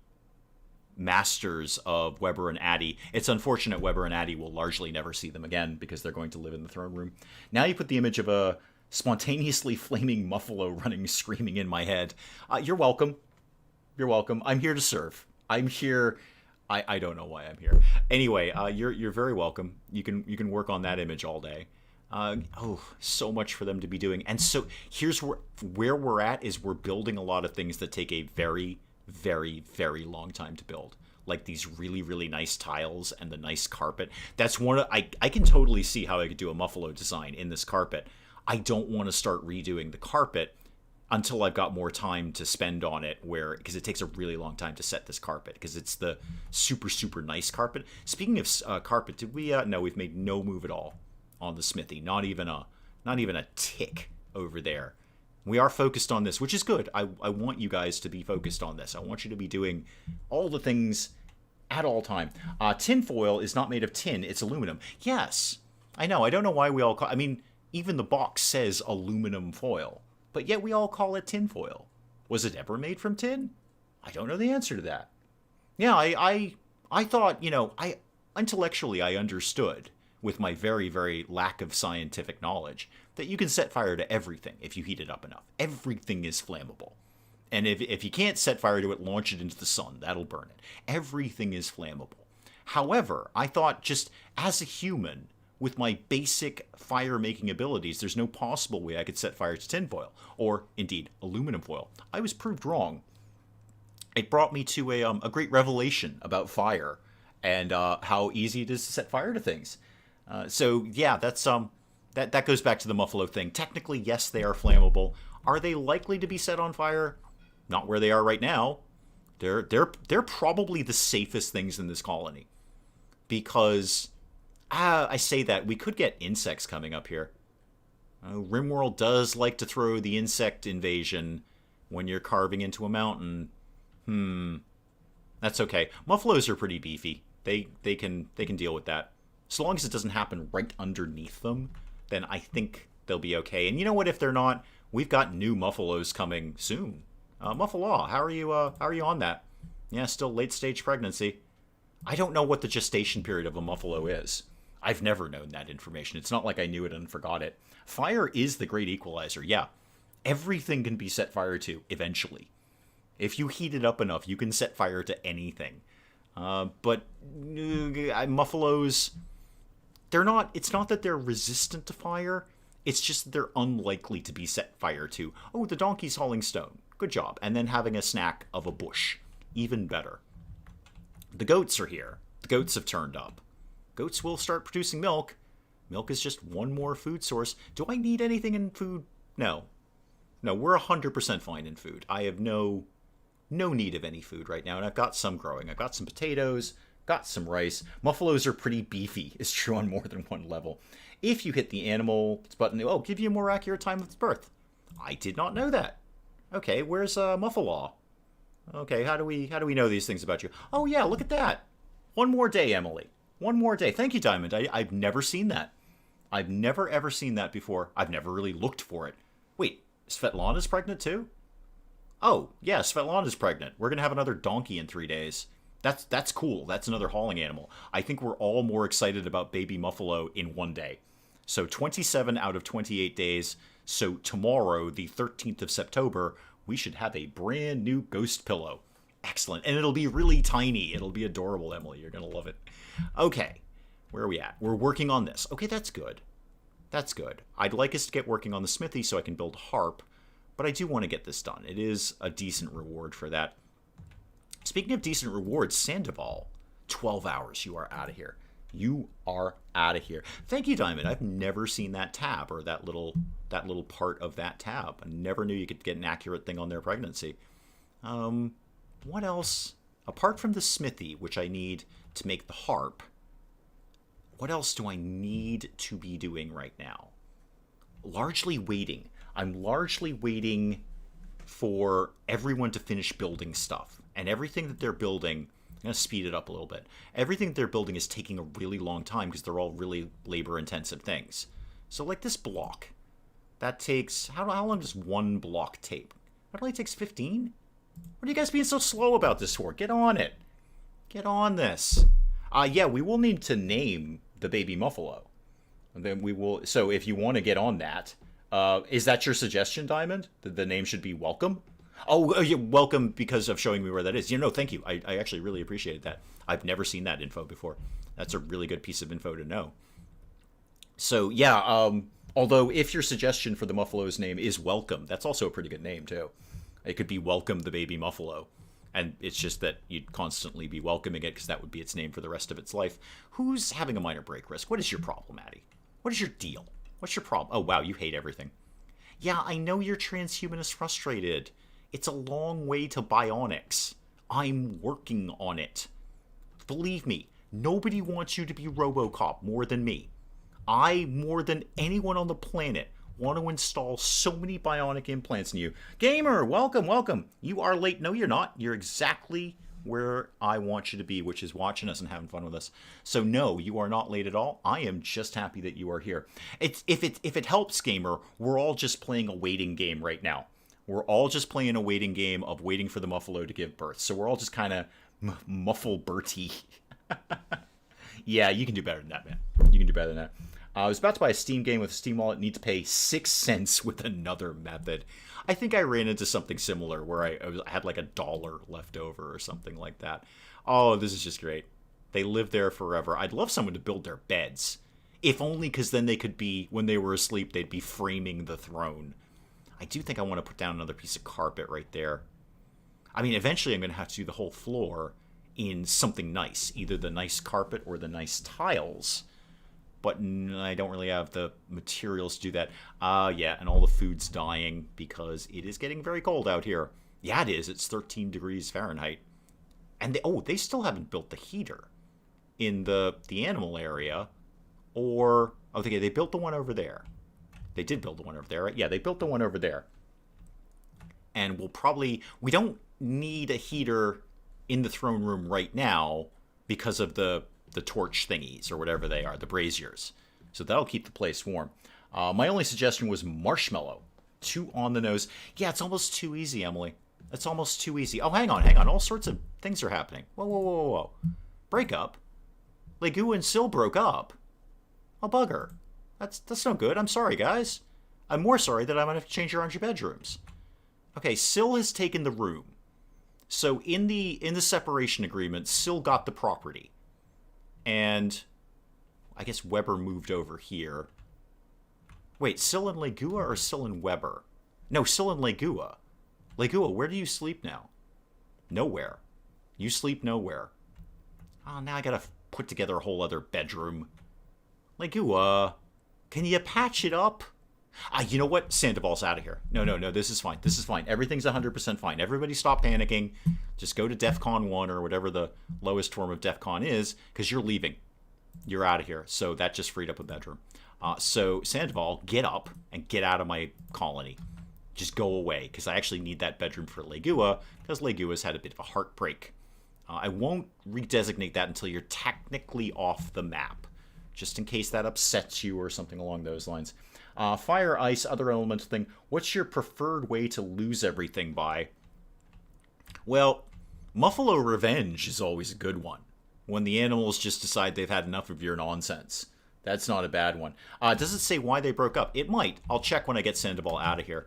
masters of Weber and Addy. It's unfortunate Weber and Addy will largely never see them again because they're going to live in the throne room. Now you put the image of a spontaneously flaming Muffalo running screaming in my head. You're welcome. I'm here to serve. I'm here. I don't know why I'm here. Anyway, you're very welcome. You can work on that image all day. So much for them to be doing. And so here's where we're at is we're building a lot of things that take a very, very, very long time to build. Like these really, really nice tiles and the nice carpet. That's I can totally see how I could do a Muffalo design in this carpet. I don't want to start redoing the carpet until I've got more time to spend on it, because it takes a really long time to set this carpet, because it's the super, super nice carpet. Speaking of carpet, did we, no, we've made no move at all on the smithy. Not even a tick over there. We are focused on this, which is good. I want you guys to be focused on this. I want you to be doing all the things at all time. Tin foil is not made of tin, it's aluminum. Yes, I know. I don't know why we all call... I mean, even the box says aluminum foil, but yet we all call it tin foil. Was it ever made from tin? I don't know the answer to that. Yeah, I thought, intellectually I understood, with my very, very lack of scientific knowledge, that you can set fire to everything if you heat it up enough. Everything is flammable. And if you can't set fire to it, launch it into the sun. That'll burn it. Everything is flammable. However, I thought, just as a human, with my basic fire-making abilities, there's no possible way I could set fire to tinfoil, or, indeed, aluminum foil. I was proved wrong. It brought me to a great revelation about fire, and how easy it is to set fire to things. So, yeah, that goes back to the Muffalo thing. Technically, yes, they are flammable. Are they likely to be set on fire? Not where they are right now. They're probably the safest things in this colony. Because, I say that, we could get insects coming up here. RimWorld does like to throw the insect invasion when you're carving into a mountain. That's okay. Muffalos are pretty beefy. They can deal with that. So long as it doesn't happen right underneath them, then I think they'll be okay. And you know what? If they're not, we've got new Muffalos coming soon. Muffalo, how are you on that? Yeah, still late stage pregnancy. I don't know what the gestation period of a Muffalo is. I've never known that information. It's not like I knew it and forgot it. Fire is the great equalizer. Yeah, everything can be set fire to eventually. If you heat it up enough, you can set fire to anything. But Muffalos, it's not that they're resistant to fire, it's just that they're unlikely to be set fire to. Oh, the donkey's hauling stone. Good job. And then having a snack of a bush. Even better. The goats are here. The goats have turned up. Goats will start producing milk. Milk is just one more food source. Do I need anything in food? No. No, we're 100% fine in food. I have no need of any food right now, and I've got some growing. I've got some potatoes, got some rice. Muffalos are pretty beefy. It's true on more than one level. If you hit the animal button, give you a more accurate time of birth. I did not know that. Okay, where's Muffalo? Okay, how do we know these things about you? Oh yeah, look at that. One more day, Emily. One more day. Thank you, Diamond. I've never seen that. I've never ever seen that before. I've never really looked for it. Wait, Svetlana's pregnant too? Oh, yeah, Svetlana's pregnant. We're going to have another donkey in 3 days. That's cool. That's another hauling animal. I think we're all more excited about baby Muffalo in one day. So 27 out of 28 days. So tomorrow, the 13th of September, we should have a brand new ghost pillow. Excellent. And it'll be really tiny. It'll be adorable, Emily. You're going to love it. Okay, where are we at? We're working on this. Okay, that's good. That's good. I'd like us to get working on the smithy so I can build harp, but I do want to get this done. It is a decent reward for that. Speaking of decent rewards, Sandoval, 12 hours. You are out of here. You are out of here. Thank you, Diamond. I've never seen that tab, or that little part of that tab. I never knew you could get an accurate thing on their pregnancy. What else? Apart from the smithy, which I need to make the harp, what else do I need to be doing right now? Largely waiting. I'm largely waiting for everyone to finish building stuff. And everything that they're building, I'm going to speed it up a little bit. Everything that they're building is taking a really long time because they're all really labor-intensive things. So like this block, that takes, how long does one block take? It only takes 15? What are you guys being so slow about this for? Get on it. Get on this. Yeah, we will need to name the baby Muffalo. And then we will, so if you want to get on that, is that your suggestion, Diamond? That the name should be Welcome? Oh, yeah, Welcome because of showing me where that is. Thank you. I actually really appreciated that. I've never seen that info before. That's a really good piece of info to know. So, yeah, although if your suggestion for the Muffalo's name is Welcome, that's also a pretty good name, too. It could be Welcome the Baby Muffalo. And it's just that you'd constantly be welcoming it because that would be its name for the rest of its life. Who's having a minor break risk? What is your problem, Maddie? What is your deal? What's your problem? Oh, wow, you hate everything. Yeah, I know you're transhumanist frustrated. It's a long way to bionics. I'm working on it. Believe me, nobody wants you to be RoboCop more than me. I, more than anyone on the planet, want to install so many bionic implants in you. Gamer, welcome, welcome. You are late. No, you're not. You're exactly where I want you to be, which is watching us and having fun with us. So no, you are not late at all. I am just happy that you are here. If it helps, gamer, we're all just playing a waiting game right now. We're all just playing a waiting game of waiting for the Muffalo to give birth. So we're all just kind of muffle Bertie. Yeah, you can do better than that, man. You can do better than that. I was about to buy a Steam game with a Steam wallet. Need to pay 6 cents with another method. I think I ran into something similar where I had like $1 left over or something like that. Oh, this is just great. They live there forever. I'd love someone to build their beds. If only because then they could be, when they were asleep, they'd be framing the throne. I do think I want to put down another piece of carpet right there. I mean, eventually I'm going to have to do the whole floor in something nice. Either the nice carpet or the nice tiles. But I don't really have the materials to do that. Yeah, and all the food's dying because it is getting very cold out here. Yeah, it is. It's 13 degrees Fahrenheit. And they still haven't built the heater in the animal area. Or, okay, they built the one over there. They did build the one over there, right? Yeah, they built the one over there. And we don't need a heater in the throne room right now because of the torch thingies or whatever they are, the braziers. So that'll keep the place warm. My only suggestion was marshmallow. Too on the nose. Yeah, it's almost too easy, Emily. It's almost too easy. Oh, hang on. All sorts of things are happening. Whoa. Break up? Legu and Sil broke up. Oh, bugger. That's no good. I'm sorry, guys. I'm more sorry that I'm going to have to change around your bedrooms. Okay, Sil has taken the room. So in the separation agreement, Sil got the property. And I guess Weber moved over here. Wait, Sil and Legua or Sil and Weber? No, Sil and Legua. Legua, where do you sleep now? Nowhere. You sleep nowhere. Oh, now I gotta put together a whole other bedroom. Legua, can you patch it up? You know what? Sandoval's out of here. No, this is fine. This is fine. Everything's 100% fine. Everybody stop panicking. Just go to DEFCON 1 or whatever the lowest form of DEFCON is, because you're leaving. You're out of here. So that just freed up a bedroom. So Sandoval, get up and get out of my colony. Just go away, because I actually need that bedroom for Legua, because Legua's had a bit of a heartbreak. I won't redesignate that until you're technically off the map, just in case that upsets you or something along those lines. Fire, ice, other elemental thing. What's your preferred way to lose everything by? Well, Muffalo Revenge is always a good one. When the animals just decide they've had enough of your nonsense. That's not a bad one. Does it say why they broke up? It might. I'll check when I get Sandoval out of here.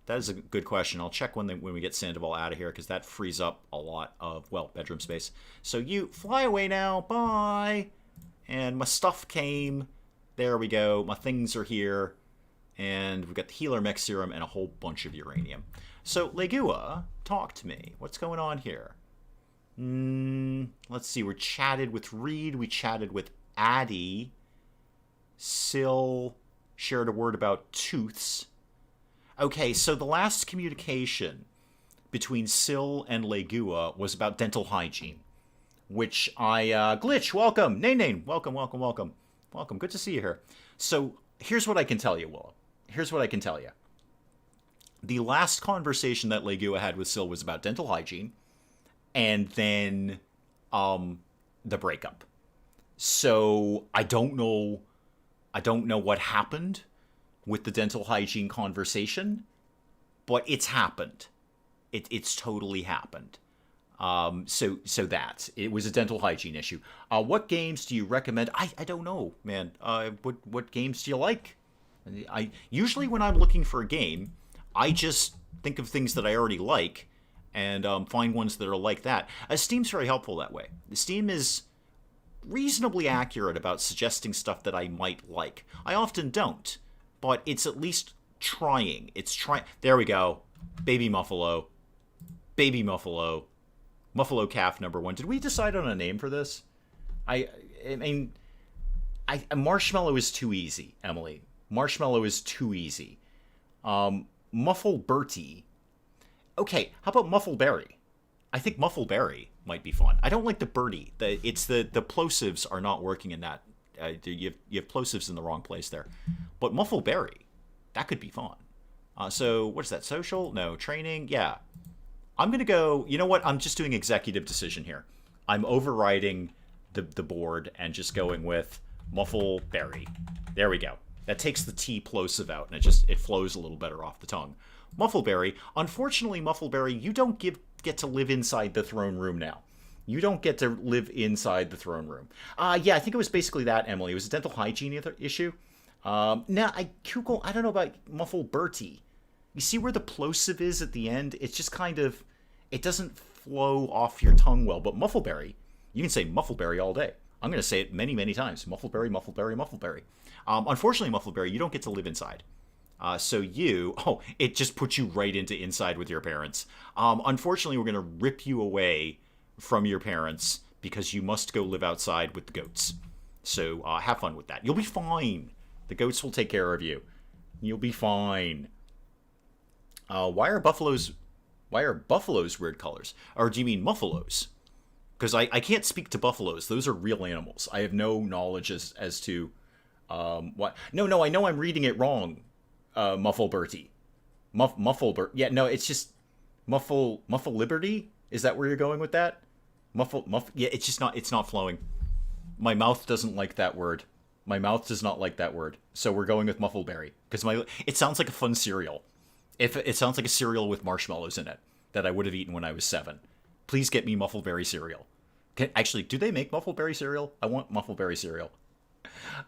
That is a good question. I'll check when we get Sandoval out of here, because that frees up a lot of, well, bedroom space. So you fly away now. Bye. And my stuff came. There we go. My things are here. And we've got the healer mech serum and a whole bunch of uranium. So, Legua, talk to me. What's going on here? Let's see. We chatted with Reed. We chatted with Addie. Sil shared a word about tooths. Okay, so the last communication between Sil and Legua was about dental hygiene. Which Glitch, welcome. Nane, welcome. Welcome, good to see you here. So, here's what I can tell you, Willa. Here's what I can tell you. The last conversation that Legua had with Sil was about dental hygiene, and then the breakup. So, I don't know what happened with the dental hygiene conversation, but it's happened. It's totally happened. So that it was a dental hygiene issue. What games do you recommend? I don't know, man. What games do you like? I usually, when I'm looking for a game, I just think of things that I already like and find ones that are like that. Steam's very helpful that way. Steam is reasonably accurate about suggesting stuff that I might like. I often don't, but it's at least trying. It's trying. There we go. Baby Muffalo. Muffalo Calf #1. Did we decide on a name for this? I mean, Marshmallow is too easy, Emily. Marshmallow is too easy. Muffle Bertie. Okay, how about Muffleberry? I think Muffleberry might be fun. I don't like the birdie. The plosives are not working in that. You have plosives in the wrong place there. But Muffleberry, that could be fun. So what is that? Social? No, training. Yeah, I'm gonna go. You know what? I'm just doing executive decision here. I'm overriding the board and just going with Muffleberry. There we go. That takes the T plosive out, and it flows a little better off the tongue. Muffleberry. Unfortunately, Muffleberry, you don't get to live inside the throne room now. You don't get to live inside the throne room. Yeah, I think it was basically that, Emily. It was a dental hygiene issue. Now, Kukul, I don't know about Muffleberty. You see where the plosive is at the end? It's just kind of, it doesn't flow off your tongue well. But Muffleberry, you can say Muffleberry all day. I'm going to say it many, many times. Muffleberry, Muffleberry, Muffleberry. Unfortunately, Muffleberry, you don't get to live inside. It just puts you right into inside with your parents. Unfortunately, we're going to rip you away from your parents because you must go live outside with the goats. So have fun with that. You'll be fine. The goats will take care of you. You'll be fine. Why are buffaloes weird colors? Or do you mean muffalos? Because I can't speak to buffaloes. Those are real animals. I have no knowledge as to what. No, I know I'm reading it wrong. Muffleberty. Mufflebert. Yeah, no, it's just Muffle Liberty? Is that where you're going with that? Yeah, it's not flowing. My mouth doesn't like that word. My mouth does not like that word. So we're going with Muffleberry. Because it sounds like a fun cereal. It sounds like a cereal with marshmallows in it that I would have eaten when I was 7. Please get me Muffleberry cereal. Actually, do they make Muffleberry cereal? I want Muffleberry cereal.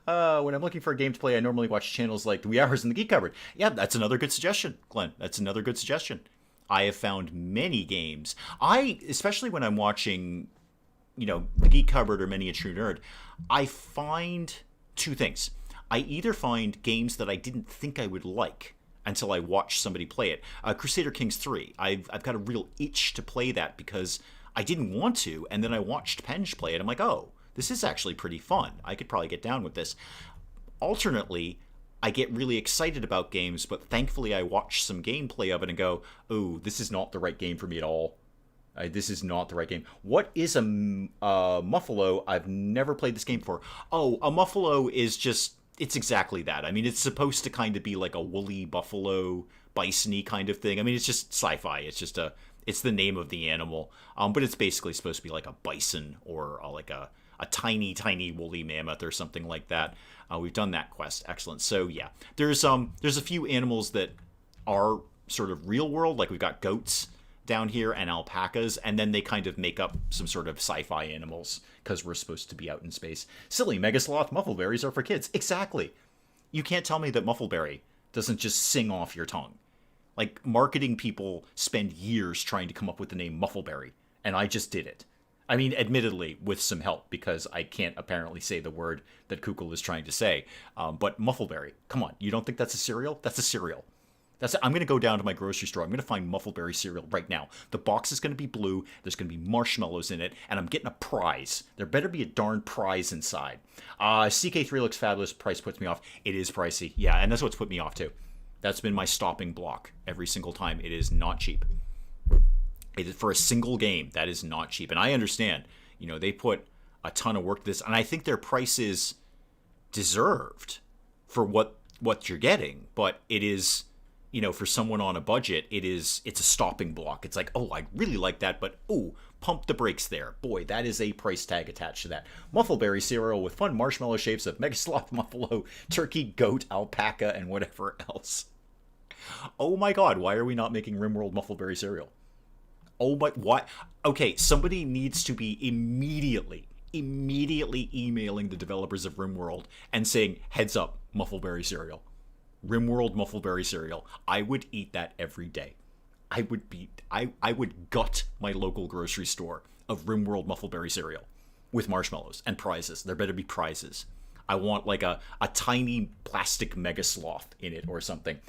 When I'm looking for a game to play, I normally watch channels like The Wee Hours in the Geek Cupboard. Yeah, that's another good suggestion, Glenn. That's another good suggestion. I have found many games. Especially when I'm watching, The Geek Cupboard or Many a True Nerd, I find two things. I either find games that I didn't think I would like until I watch somebody play it. Crusader Kings 3. I've got a real itch to play that because I didn't want to, and then I watched Penge play it. I'm like, oh, this is actually pretty fun. I could probably get down with this. Alternately, I get really excited about games, but thankfully I watch some gameplay of it and go, oh, this is not the right game for me at all. This is not the right game. What is a Muffalo? I've never played this game before. Oh, a Muffalo is just, it's exactly that. I mean, it's supposed to kind of be like a woolly buffalo, bison-y kind of thing. I mean, it's just sci-fi. It's the name of the animal. But it's basically supposed to be like a bison or like a tiny, tiny woolly mammoth or something like that. We've done that quest. Excellent. So yeah, there's a few animals that are sort of real world. Like we've got goats down here and alpacas, and then they kind of make up some sort of sci-fi animals because we're supposed to be out in space. Silly mega sloth muffleberries are for kids. Exactly. You can't tell me that Muffleberry doesn't just sing off your tongue. Like marketing people spend years trying to come up with the name Muffleberry, and I just did it. I mean, admittedly, with some help, because I can't apparently say the word that Kukul is trying to say. But Muffleberry, come on, you don't think that's a cereal? That's a cereal. I'm going to go down to my grocery store. I'm going to find Muffleberry cereal right now. The box is going to be blue. There's going to be marshmallows in it, and I'm getting a prize. There better be a darn prize inside. CK3 looks fabulous. Price puts me off. It is pricey. Yeah, and that's what's put me off, too. That's been my stopping block every single time. It is not cheap. It is for a single game. That is not cheap. And I understand, they put a ton of work to this, and I think their price is deserved for what you're getting, but it is, for someone on a budget, it's a stopping block. It's like, oh, I really like that, but oh, pump the brakes there. Boy, that is a price tag attached to that. Muffleberry cereal with fun marshmallow shapes of Mega Sloth, Muffalo, turkey, goat, alpaca, and whatever else. Oh my god, why are we not making RimWorld Muffleberry cereal? Oh my, what? Okay, somebody needs to be immediately emailing the developers of RimWorld and saying, heads up, Muffleberry cereal. RimWorld Muffleberry cereal. I would eat that every day. I would gut my local grocery store of RimWorld Muffleberry cereal with marshmallows and prizes. There better be prizes. I want like a tiny plastic mega sloth in it or something.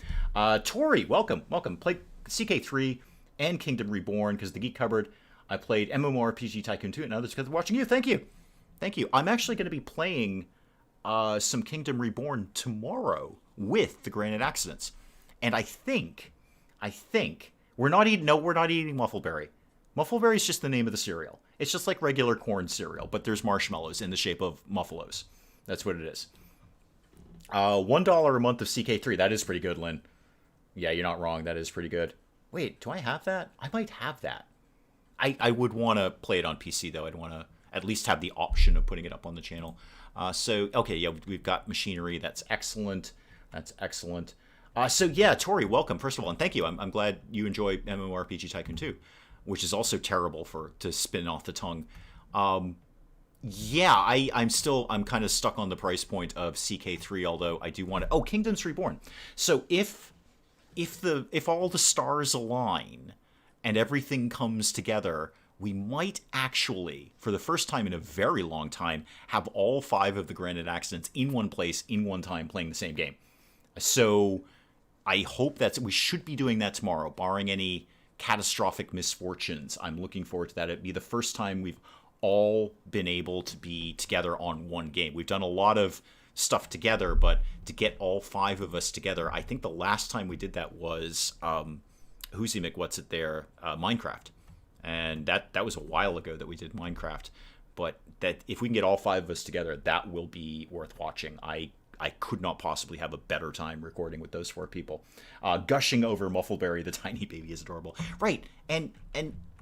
Tori, welcome. Played CK3 and Kingdom Reborn because the Geek Cupboard. I played MMORPG Tycoon 2 and others because of watching you. Thank you. I'm actually going to be playing some Kingdom Reborn tomorrow with the Granite Accidents. And I think we're not eating muffleberry. Muffleberry is just the name of the cereal. It's just like regular corn cereal, but there's marshmallows in the shape of muffalos. That's what it is. $1 a month of CK3. That is pretty good, Lynn. Yeah, you're not wrong. That is pretty good. Wait, do I have that? I might have that. I would want to play it on PC, though. I'd want to at least have the option of putting it up on the channel. Okay, yeah, we've got machinery. That's excellent. That's excellent. Yeah, Tori, welcome, first of all, and thank you. I'm glad you enjoy MMORPG Tycoon 2, which is also terrible to spin off the tongue. Yeah, I'm kind of stuck on the price point of CK3, although I do want to... Oh, Kingdoms Reborn. So if all the stars align and everything comes together, we might actually, for the first time in a very long time, have all 5 of the Granite Accidents in one place, in one time, playing the same game. So I hope we should be doing that tomorrow, barring any catastrophic misfortunes. I'm looking forward to that. It'd be the first time we've all been able to be together on one game. We've done a lot of stuff together, but to get all 5 of us together, I think the last time we did that was Minecraft. And that was a while ago that we did Minecraft. But that if we can get all 5 of us together, that will be worth watching. I could not possibly have a better time recording with those 4 people. Gushing over Muffleberry, the tiny baby, is adorable. Right, and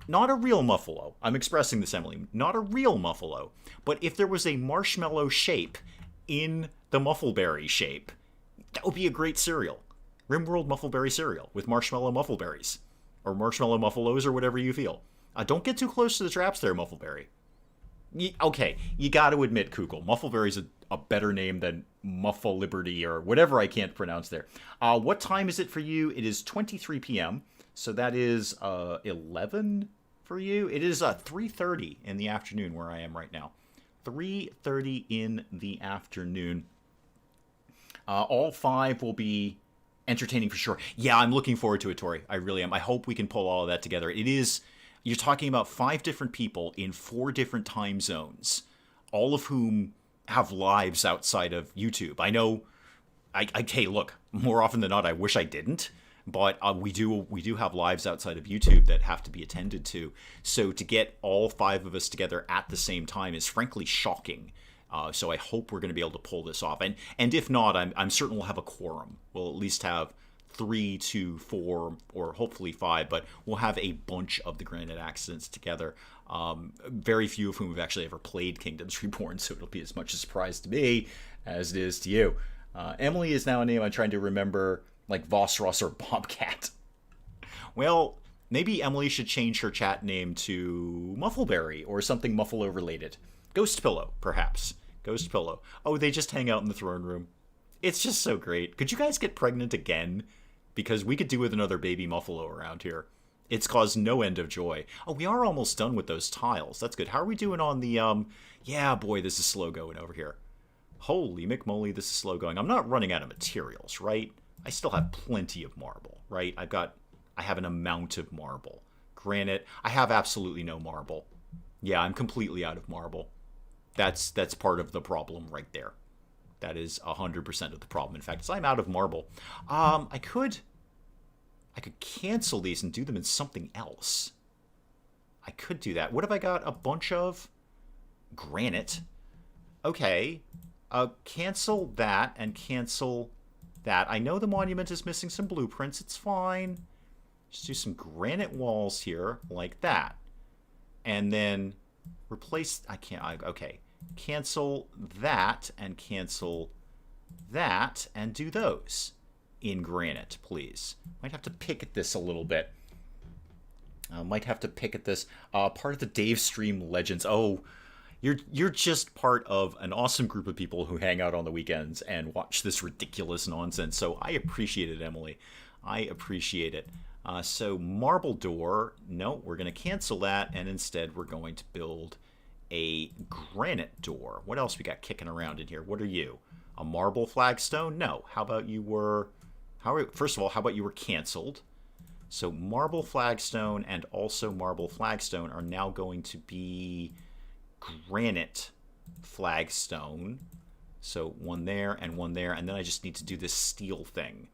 not a real Muffalo. I'm expressing this, Emily. Not a real Muffalo. But if there was a marshmallow shape in the Muffleberry shape, that would be a great cereal. RimWorld Muffleberry cereal with marshmallow muffleberries. Or marshmallow muffalos, or whatever you feel. Don't get too close to the traps there, Muffleberry. Okay, you got to admit, Kugel, Muffleberry's a better name than Muffle Liberty or whatever I can't pronounce there. What time is it for you? It is 23 p.m., so that is 11 for you. It is 3:30 in the afternoon where I am right now. 3:30 in the afternoon. All 5 will be entertaining for sure. Yeah, I'm looking forward to it, Tori. I really am. I hope we can pull all of that together. You're talking about 5 different people in 4 different time zones, all of whom have lives outside of YouTube. I know, hey, look, more often than not, I wish I didn't, but we do have lives outside of YouTube that have to be attended to. So to get all 5 of us together at the same time is frankly shocking. So I hope we're going to be able to pull this off. And if not, I'm certain we'll have a quorum. We'll at least have 3 to 4 or hopefully 5, but we'll have a bunch of the Granite Accidents together. Very few of whom have actually ever played Kingdoms Reborn, so it'll be as much a surprise to me as it is to you. Emily is now a name I'm trying to remember, like Vosros or Bobcat. Well, maybe Emily should change her chat name to Muffleberry or something Muffalo related. Ghost Pillow, perhaps. Ghost Pillow. Oh, they just hang out in the throne room. It's just so great. Could you guys get pregnant again? Because we could do with another baby Muffalo around here. It's caused no end of joy. Oh, we are almost done with those tiles. That's good. How are we doing on the, Yeah, boy, this is slow going over here. Holy McMoly, this is slow going. I'm not running out of materials, right? I still have plenty of marble, right? I have an amount of marble. Granite, I have absolutely no marble. Yeah, I'm completely out of marble. That's part of the problem right there. That is 100% of the problem. In fact, I'm out of marble. I could cancel these and do them in something else. I could do that. What have I got? A bunch of granite. Okay. Cancel that and cancel that. I know the monument is missing some blueprints. It's fine. Just do some granite walls here like that. And then replace... Okay. Cancel that and cancel that and do those in granite, please. Might have to pick at this a little bit. Part of the Dave Stream Legends. Oh, you're just part of an awesome group of people who hang out on the weekends and watch this ridiculous nonsense. So I appreciate it, Emily. I appreciate it. So marble door. No, we're going to cancel that, and instead we're going to build a granite door. What else we got kicking around in here? What are you? A marble flagstone? No. How about you were... First of all, how about you were canceled? So marble flagstone and also marble flagstone are now going to be granite flagstone. So one there, and then I just need to do this steel thing.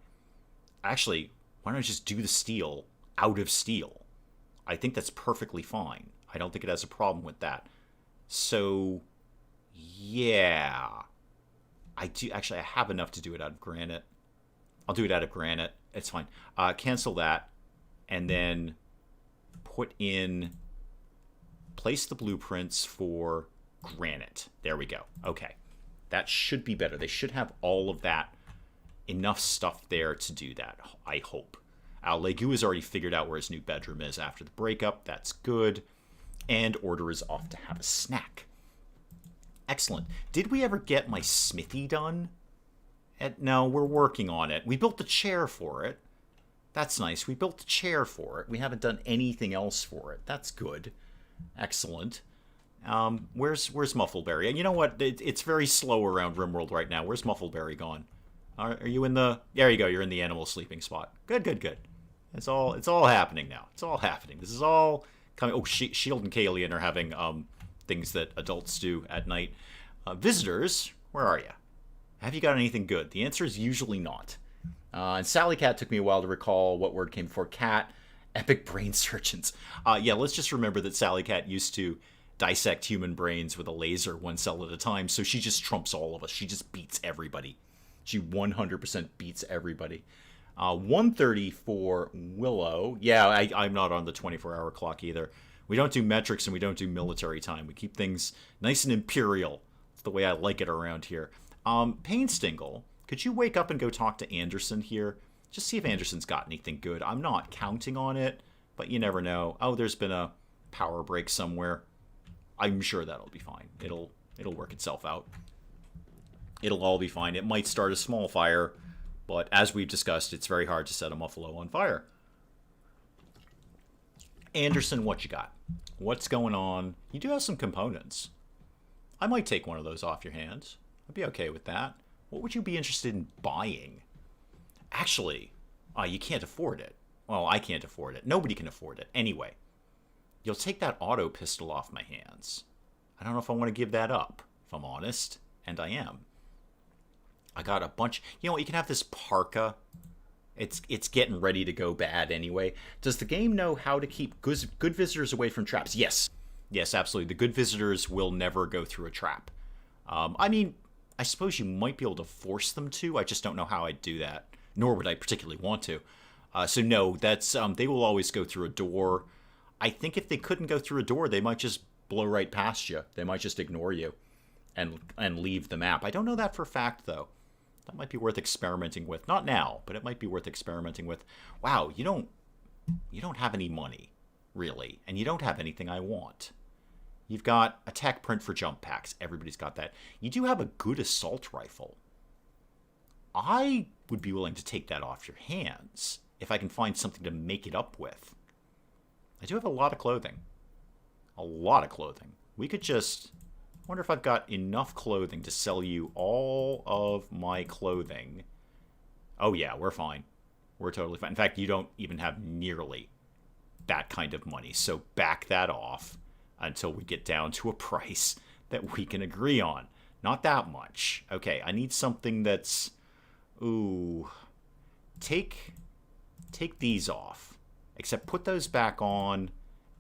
Actually, why don't I just do the steel out of steel? I think that's perfectly fine. I don't think it has a problem with that. So, yeah. I do. Actually, I have enough to do it out of granite. I'll do it out of granite. It's fine. Cancel that. And then put in... Place the blueprints for granite. There we go. Okay. That should be better. They should have all of that. Enough stuff there to do that, I hope. Legu has already figured out where his new bedroom is after the breakup. That's good. And Order is off to have a snack. Excellent. Did we ever get my smithy done? No, we're working on it. We built the chair for it. That's nice. We built the chair for it. We haven't done anything else for it. That's good. Excellent. Where's Muffleberry? And you know what? It's very slow around RimWorld right now. Where's Muffleberry gone? Are you in the... There you go. You're in the animal sleeping spot. Good, good, good. It's all happening now. It's all happening. This is all coming... Oh, Shield and Kalian are having things that adults do at night. Visitors, where are you? Have you got anything good? The answer is usually not. And Sally Cat took me a while to recall what word came before cat. Epic brain surgeons. Yeah, let's just remember that Sally Cat used to dissect human brains with a laser one cell at a time, so she just trumps all of us. She just beats everybody. She 100% beats everybody. 1:30 for Willow. Yeah, I'm not on the 24-hour clock either. We don't do metrics and we don't do military time. We keep things nice and imperial. It's the way I like it around here. Painstingle, could you wake up and go talk to Anderson here? Just see if Anderson's got anything good. I'm not counting on it, but you never know. Oh, there's been a power break somewhere. I'm sure that'll be fine. It'll work itself out. It'll all be fine. It might start a small fire, but as we've discussed, it's very hard to set a Muffalo on fire. Anderson, what you got? What's going on? You do have some components. I might take one of those off your hands. I'd be okay with that. What would you be interested in buying? Actually, you can't afford it. Well, I can't afford it. Nobody can afford it. Anyway, you'll take that auto pistol off my hands. I don't know if I want to give that up, if I'm honest. And I am. I got a bunch... You know what? You can have this parka. It's getting ready to go bad anyway. Does the game know how to keep good visitors away from traps? Yes. Yes, absolutely. The good visitors will never go through a trap. I mean, I suppose you might be able to force them to. I just don't know how I'd do that. Nor would I particularly want to. So no, that's they will always go through a door. I think if they couldn't go through a door, they might just blow right past you. They might just ignore you and leave the map. I don't know that for a fact, though. That might be worth experimenting with. Not now, but it might be worth experimenting with. Wow, you don't have any money, really, and you don't have anything I want. You've got a tech print for jump packs. Everybody's got that. You do have a good assault rifle. I would be willing to take that off your hands if I can find something to make it up with. I do have a lot of clothing. A lot of clothing. We could just... I wonder if I've got enough clothing to sell you all of my clothing. Oh yeah, we're fine. We're totally fine. In fact, you don't even have nearly that kind of money. So back that off until we get down to a price that we can agree on. Not that much. Okay, I need something that's... Ooh. Take these off. Except put those back on.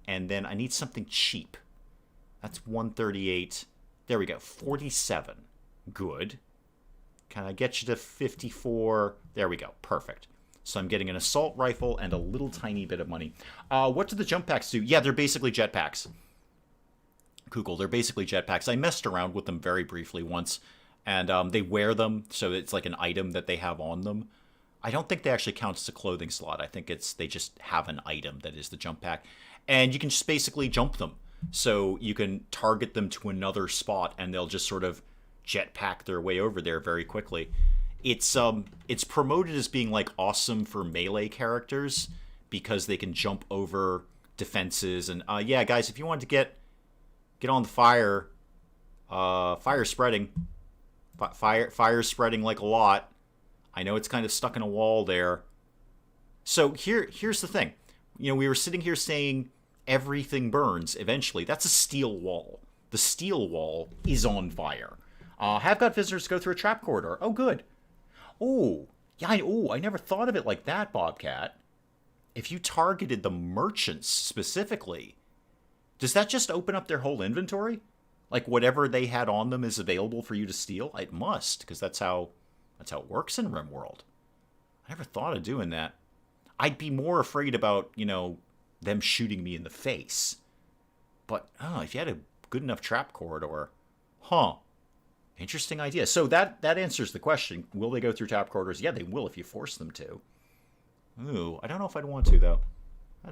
And then I need something cheap. That's 138. There we go. 47. Good. Can I get you to 54? There we go. Perfect. So I'm getting an assault rifle and a little tiny bit of money. What do the jump packs do? Yeah, they're basically jetpacks. Kugel, they're basically jetpacks. I messed around with them very briefly once. And they wear them, so it's like an item that they have on them. I don't think they actually count as a clothing slot. I think they just have an item that is the jump pack. And you can just basically jump them. So you can target them to another spot, and they'll just sort of jetpack their way over there very quickly. It's promoted as being like awesome for melee characters because they can jump over defenses. And yeah, guys, if you want to get on the fire, fire spreading, fire spreading like a lot. I know it's kind of stuck in a wall there. So here's the thing. You know, we were sitting here saying everything burns eventually. That's a steel wall. The steel wall is on fire. Have got visitors go through a trap corridor. Oh, good. Oh, Yeah, I never thought of it like that, Bobcat. If you targeted the merchants specifically, does that just open up their whole inventory? Like whatever they had on them is available for you to steal? It must, because that's how it works in RimWorld. I never thought of doing that. I'd be more afraid about, them shooting me in the face. But if you had a good enough trap corridor, interesting idea. So that answers the question. Will they go through trap corridors? Yeah, they will if you force them to. Ooh, I don't know if I'd want to, though.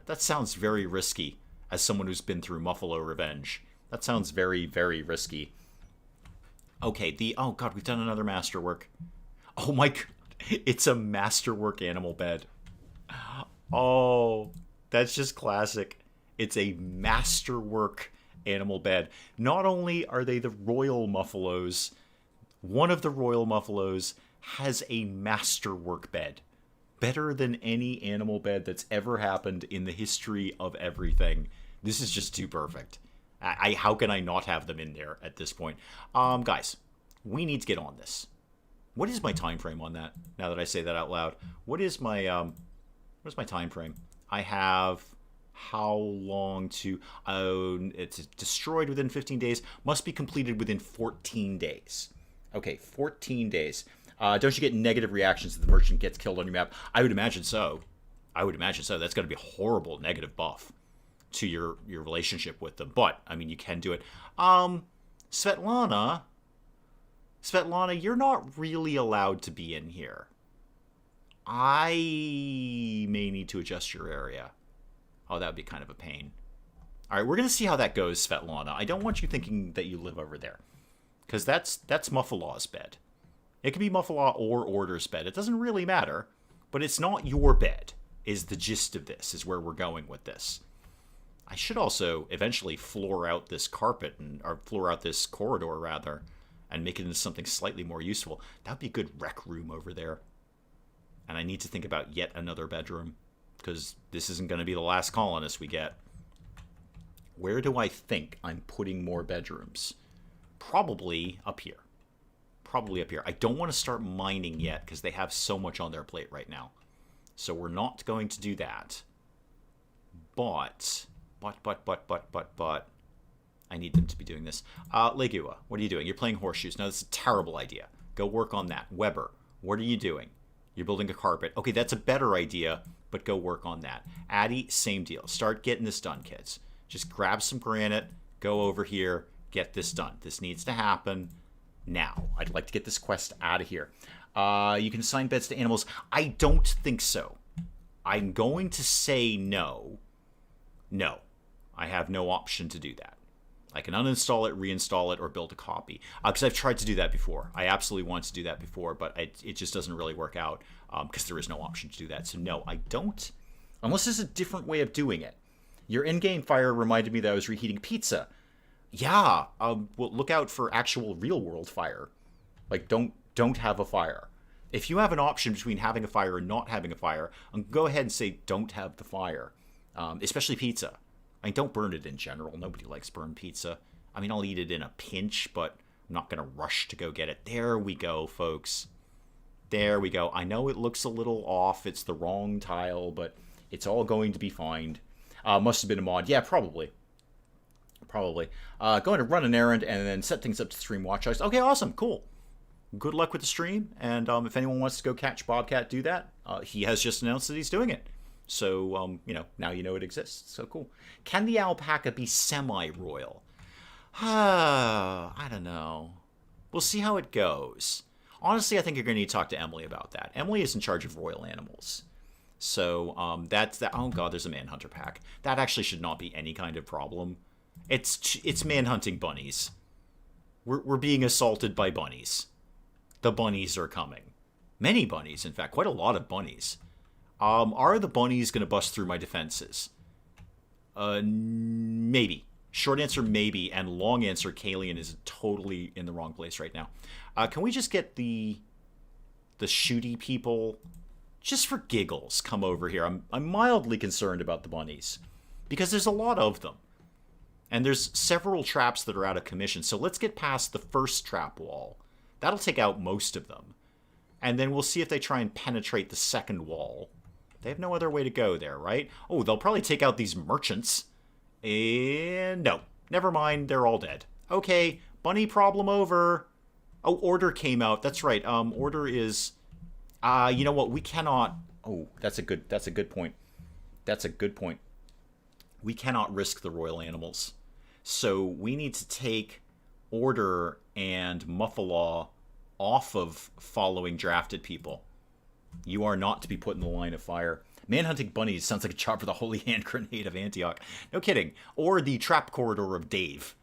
That sounds very risky, as someone who's been through Muffalo Revenge. That sounds very, very risky. Okay, oh god, we've done another masterwork. Oh my god, it's a masterwork animal bed. Oh, that's just classic. It's a masterwork animal bed. Not only are they the royal Muffalos, one of the royal Muffalos has a masterwork bed. Better than any animal bed that's ever happened in the history of everything. This is just too perfect. How can I not have them in there at this point? Guys, we need to get on this. What is my time frame on that? Now that I say that out loud, what is my time frame? I have how long to? It's destroyed within 15 days. Must be completed within 14 days. Okay, 14 days. Don't you get negative reactions if the merchant gets killed on your map? I would imagine so. That's going to be a horrible negative buff to your relationship with them. But, I mean, you can do it. Svetlana, you're not really allowed to be in here. I may need to adjust your area. Oh, that would be kind of a pain. All right, we're going to see how that goes, Svetlana. I don't want you thinking that you live over there. Because that's Muffalaw's bed. It could be Muffalaw or Order's bed. It doesn't really matter. But it's not your bed, is the gist of this, is where we're going with this. I should also eventually floor out this carpet, or floor out this corridor, rather, and make it into something slightly more useful. That would be a good rec room over there. And I need to think about yet another bedroom, because this isn't going to be the last colonist we get. Where do I think I'm putting more bedrooms? Probably up here. I don't want to start mining yet, because they have so much on their plate right now. So we're not going to do that. But I need them to be doing this. Legua, what are you doing? You're playing horseshoes. No, that's a terrible idea. Go work on that. Weber, what are you doing? You're building a carpet. Okay, that's a better idea, but go work on that. Addie, same deal. Start getting this done, kids. Just grab some granite, go over here, get this done. This needs to happen now. I'd like to get this quest out of here. You can assign beds to animals. I don't think so. I'm going to say no. No. I have no option to do that. I can uninstall it, reinstall it, or build a copy. Because I've tried to do that before. I absolutely wanted to do that before, but it just doesn't really work out because there is no option to do that. So no, I don't. Unless there's a different way of doing it. Your in-game fire reminded me that I was reheating pizza. Yeah, well, look out for actual real-world fire. Like, don't have a fire. If you have an option between having a fire and not having a fire, go ahead and say don't have the fire. Especially pizza. I mean, don't burn it in general. Nobody likes burned pizza. I mean, I'll eat it in a pinch, but I'm not going to rush to go get it. There we go, folks. There we go. I know it looks a little off. It's the wrong tile, but it's all going to be fine. Must have been a mod. Yeah, probably. Going to run an errand and then set things up to stream watch hours. Okay, awesome. Cool. Good luck with the stream. And if anyone wants to go catch Bobcat, do that. He has just announced that he's doing it. So, now you know it exists. So cool. Can the alpaca be semi-royal? I don't know. We'll see how it goes. Honestly, I think you're going to need to talk to Emily about that. Emily is in charge of royal animals. So, that's that. Oh, God, there's a manhunter pack. That actually should not be any kind of problem. It's manhunting bunnies. We're being assaulted by bunnies. The bunnies are coming. Many bunnies, in fact. Quite a lot of bunnies. Are the bunnies going to bust through my defenses? Maybe. Short answer, maybe. And long answer, Kalian is totally in the wrong place right now. Can we just get the shooty people, just for giggles, come over here? I'm mildly concerned about the bunnies. Because there's a lot of them. And there's several traps that are out of commission. So let's get past the first trap wall. That'll take out most of them. And then we'll see if they try and penetrate the second wall. They have no other way to go there, right? Oh, they'll probably take out these merchants. And no, never mind, they're all dead. Okay, bunny problem over. Oh, order came out. That's right. Order is you know what? We cannot. Oh, that's a good point. That's a good point. We cannot risk the royal animals. So we need to take order and Muffalaw off of following drafted people. You are not to be put in the line of fire. Manhunting bunnies sounds like a job for the Holy Hand Grenade of Antioch. No kidding. Or the Trap Corridor of Dave.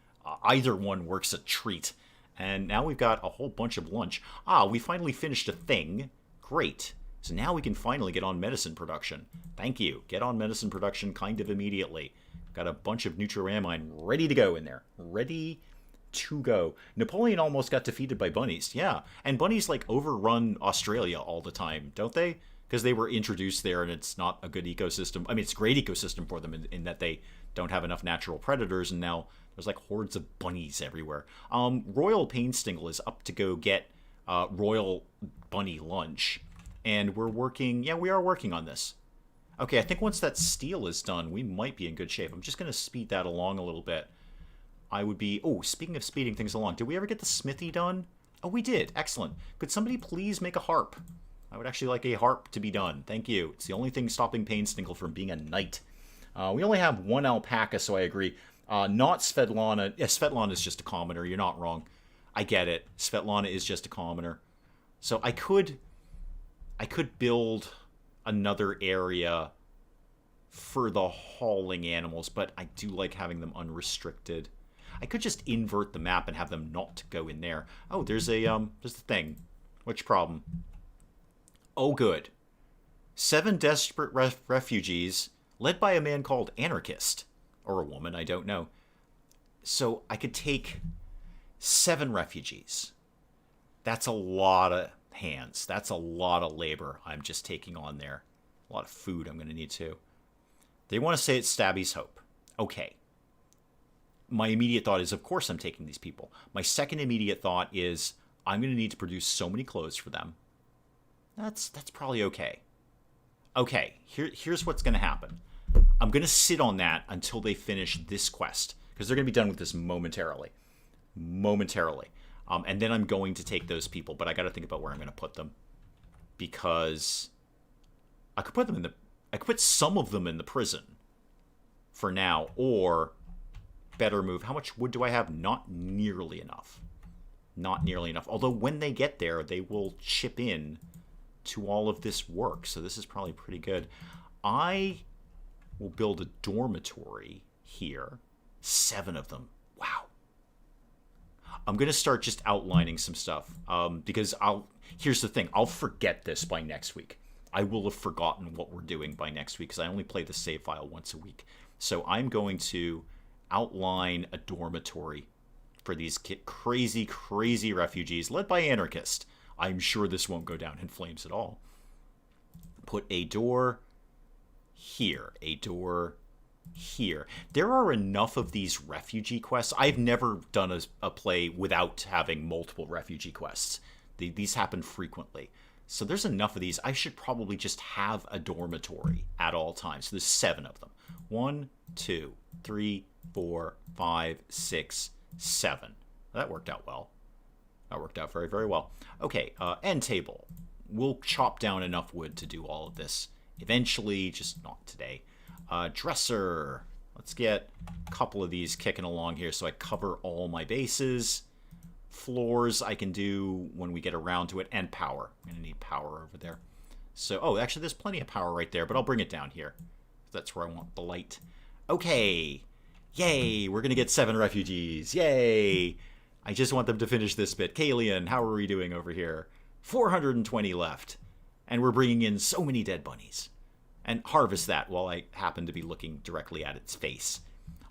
Either one works a treat. And now we've got a whole bunch of lunch. We finally finished a thing. Great. So now we can finally get on medicine production. Thank you. Get on medicine production kind of immediately. Got a bunch of Nutriramine ready to go in there. Ready to go. Napoleon almost got defeated by bunnies. Yeah. And bunnies, like, overrun Australia all the time, don't they? Because they were introduced there and it's not a good ecosystem. I mean, it's a great ecosystem for them in that they don't have enough natural predators, and now there's like hordes of bunnies everywhere. Royal Painstingle is up to go get Royal Bunny lunch. And we're working... Yeah, we are working on this. Okay, I think once that steel is done, we might be in good shape. I'm just going to speed that along a little bit. I would be... Oh, speaking of speeding things along, did we ever get the smithy done? Oh, we did. Excellent. Could somebody please make a harp? I would actually like a harp to be done. Thank you. It's the only thing stopping Painstingle from being a knight. We only have one alpaca, so I agree. Not Svetlana. Yeah, Svetlana is just a commoner. You're not wrong. I get it. Svetlana is just a commoner. So I could build another area for the hauling animals, but I do like having them unrestricted. I could just invert the map and have them not go in there. Oh, there's the thing. Which problem? Oh, good. 7 desperate refugees, led by a man called Anarchist. Or a woman, I don't know. So I could take 7 refugees. That's a lot of hands. That's a lot of labor I'm just taking on there. A lot of food I'm going to need too. They want to say it's Stabby's Hope. Okay. My immediate thought is, of course I'm taking these people. My second immediate thought is, I'm going to need to produce so many clothes for them. That's probably okay. Okay, here's what's going to happen. I'm going to sit on that until they finish this quest, because they're going to be done with this momentarily. And then I'm going to take those people, but I got to think about where I'm going to put them, because I could put some of them in the prison for now, or better move. How much wood do I have? Not nearly enough. Not nearly enough. Although when they get there, they will chip in to all of this work, so this is probably pretty good. I will build a dormitory here. 7 of them. Wow. I'm going to start just outlining some stuff, because here's the thing. I'll forget this by next week. I will have forgotten what we're doing by next week, because I only play the save file once a week. So I'm going to outline a dormitory for these crazy, crazy refugees, led by Anarchist. I'm sure this won't go down in flames at all. Put a door here. A door here. There are enough of these refugee quests. I've never done a play without having multiple refugee quests. These happen frequently. So there's enough of these. I should probably just have a dormitory at all times. So there's 7 of them. 1, 2, 3, 4, 5, 6, 7. That worked out well. That worked out very, very well. Okay, end table. We'll chop down enough wood to do all of this eventually, just not today. Dresser. Let's get a couple of these kicking along here so I cover all my bases. Floors I can do when we get around to it. And power. I'm going to need power over there. So, oh, actually there's plenty of power right there, but I'll bring it down here. That's where I want the light. Okay. Yay, we're going to get 7 refugees. Yay. I just want them to finish this bit. Kalian, how are we doing over here? 420 left. And we're bringing in so many dead bunnies. And harvest that while I happen to be looking directly at its face.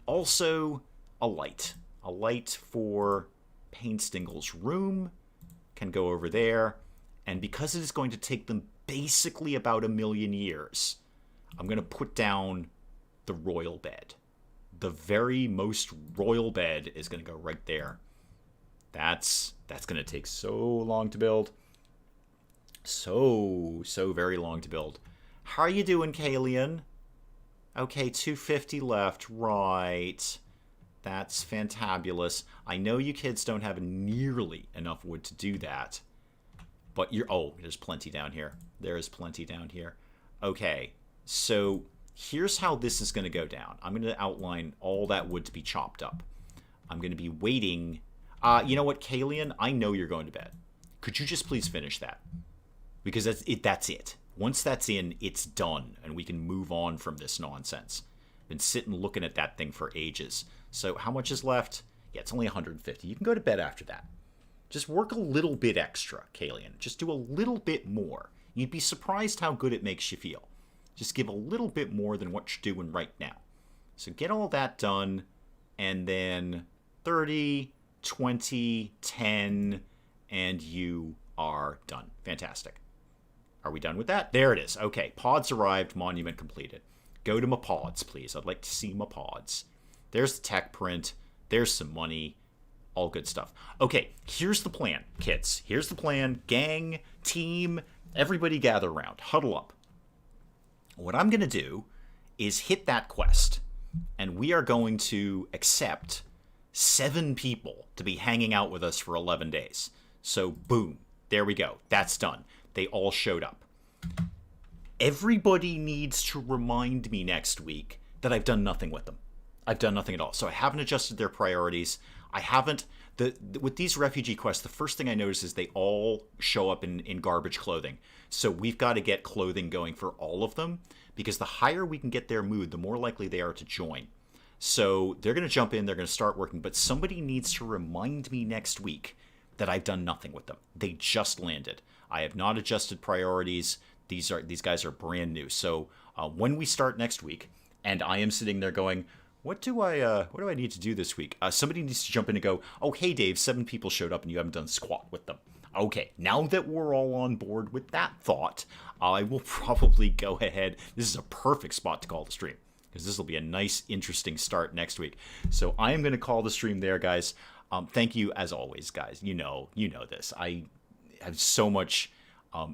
Also, a light. A light for Painstingle's room. Can go over there. And because it is going to take them basically about 1 million years, I'm going to put down the royal bed. The very most royal bed is going to go right there. That's going to take so long to build. So very long to build. How are you doing, Kalian? Okay, 250 left. Right. That's fantabulous. I know you kids don't have nearly enough wood to do that. But you're... Oh, there's plenty down here. There is plenty down here. Okay, so here's how this is going to go down. I'm going to outline all that wood to be chopped up. I'm going to be waiting... you know what, Kalian? I know you're going to bed. Could you just please finish that? Because that's it. Once that's in, it's done, and we can move on from this nonsense. Been sitting looking at that thing for ages. So how much is left? Yeah, it's only 150. You can go to bed after that. Just work a little bit extra, Kalian. Just do a little bit more. You'd be surprised how good it makes you feel. Just give a little bit more than what you're doing right now. So get all that done, and then 30, 20, 10, and you are done. Fantastic. Are we done with that? There it is. Okay, pods arrived, monument completed. Go to my pods, please. I'd like to see my pods. There's the tech print. There's some money. All good stuff. Okay, here's the plan, kids. Here's the plan. Gang, team, everybody gather around. Huddle up. What I'm going to do is hit that quest, and we are going to accept 7 people to be hanging out with us for 11 days. So, boom. There we go. That's done. They all showed up. Everybody needs to remind me next week that I've done nothing with them. I've done nothing at all. So I haven't adjusted their priorities. I haven't... with these refugee quests, the first thing I notice is they all show up in garbage clothing. So we've got to get clothing going for all of them, because the higher we can get their mood, the more likely they are to join. So they're going to jump in, they're going to start working, but somebody needs to remind me next week that I've done nothing with them. They just landed. I have not adjusted priorities. These guys are brand new. So when we start next week, and I am sitting there going, what do I need to do this week? Somebody needs to jump in and go, oh, hey, Dave, 7 people showed up and you haven't done squat with them. Okay, now that we're all on board with that thought, I will probably go ahead. This is a perfect spot to call the stream, because this will be a nice, interesting start next week. So I am going to call the stream there, guys. Thank you, as always, guys. You know this. I have so much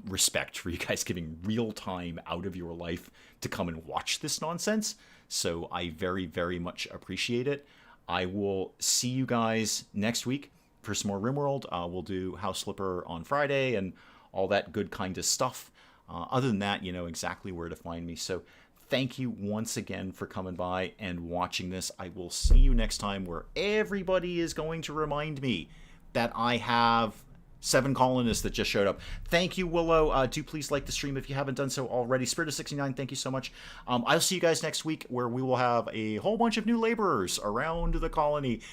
respect for you guys giving real time out of your life to come and watch this nonsense. So I very, very much appreciate it. I will see you guys next week for some more RimWorld. We'll do House Flipper on Friday and all that good kind of stuff. Other than that, you know exactly where to find me. So thank you once again for coming by and watching this. I will see you next time, where everybody is going to remind me that I have 7 colonists that just showed up. Thank you, Willow. Do please like the stream if you haven't done so already. Spirit of 69, thank you so much. I'll see you guys next week, where we will have a whole bunch of new laborers around the colony.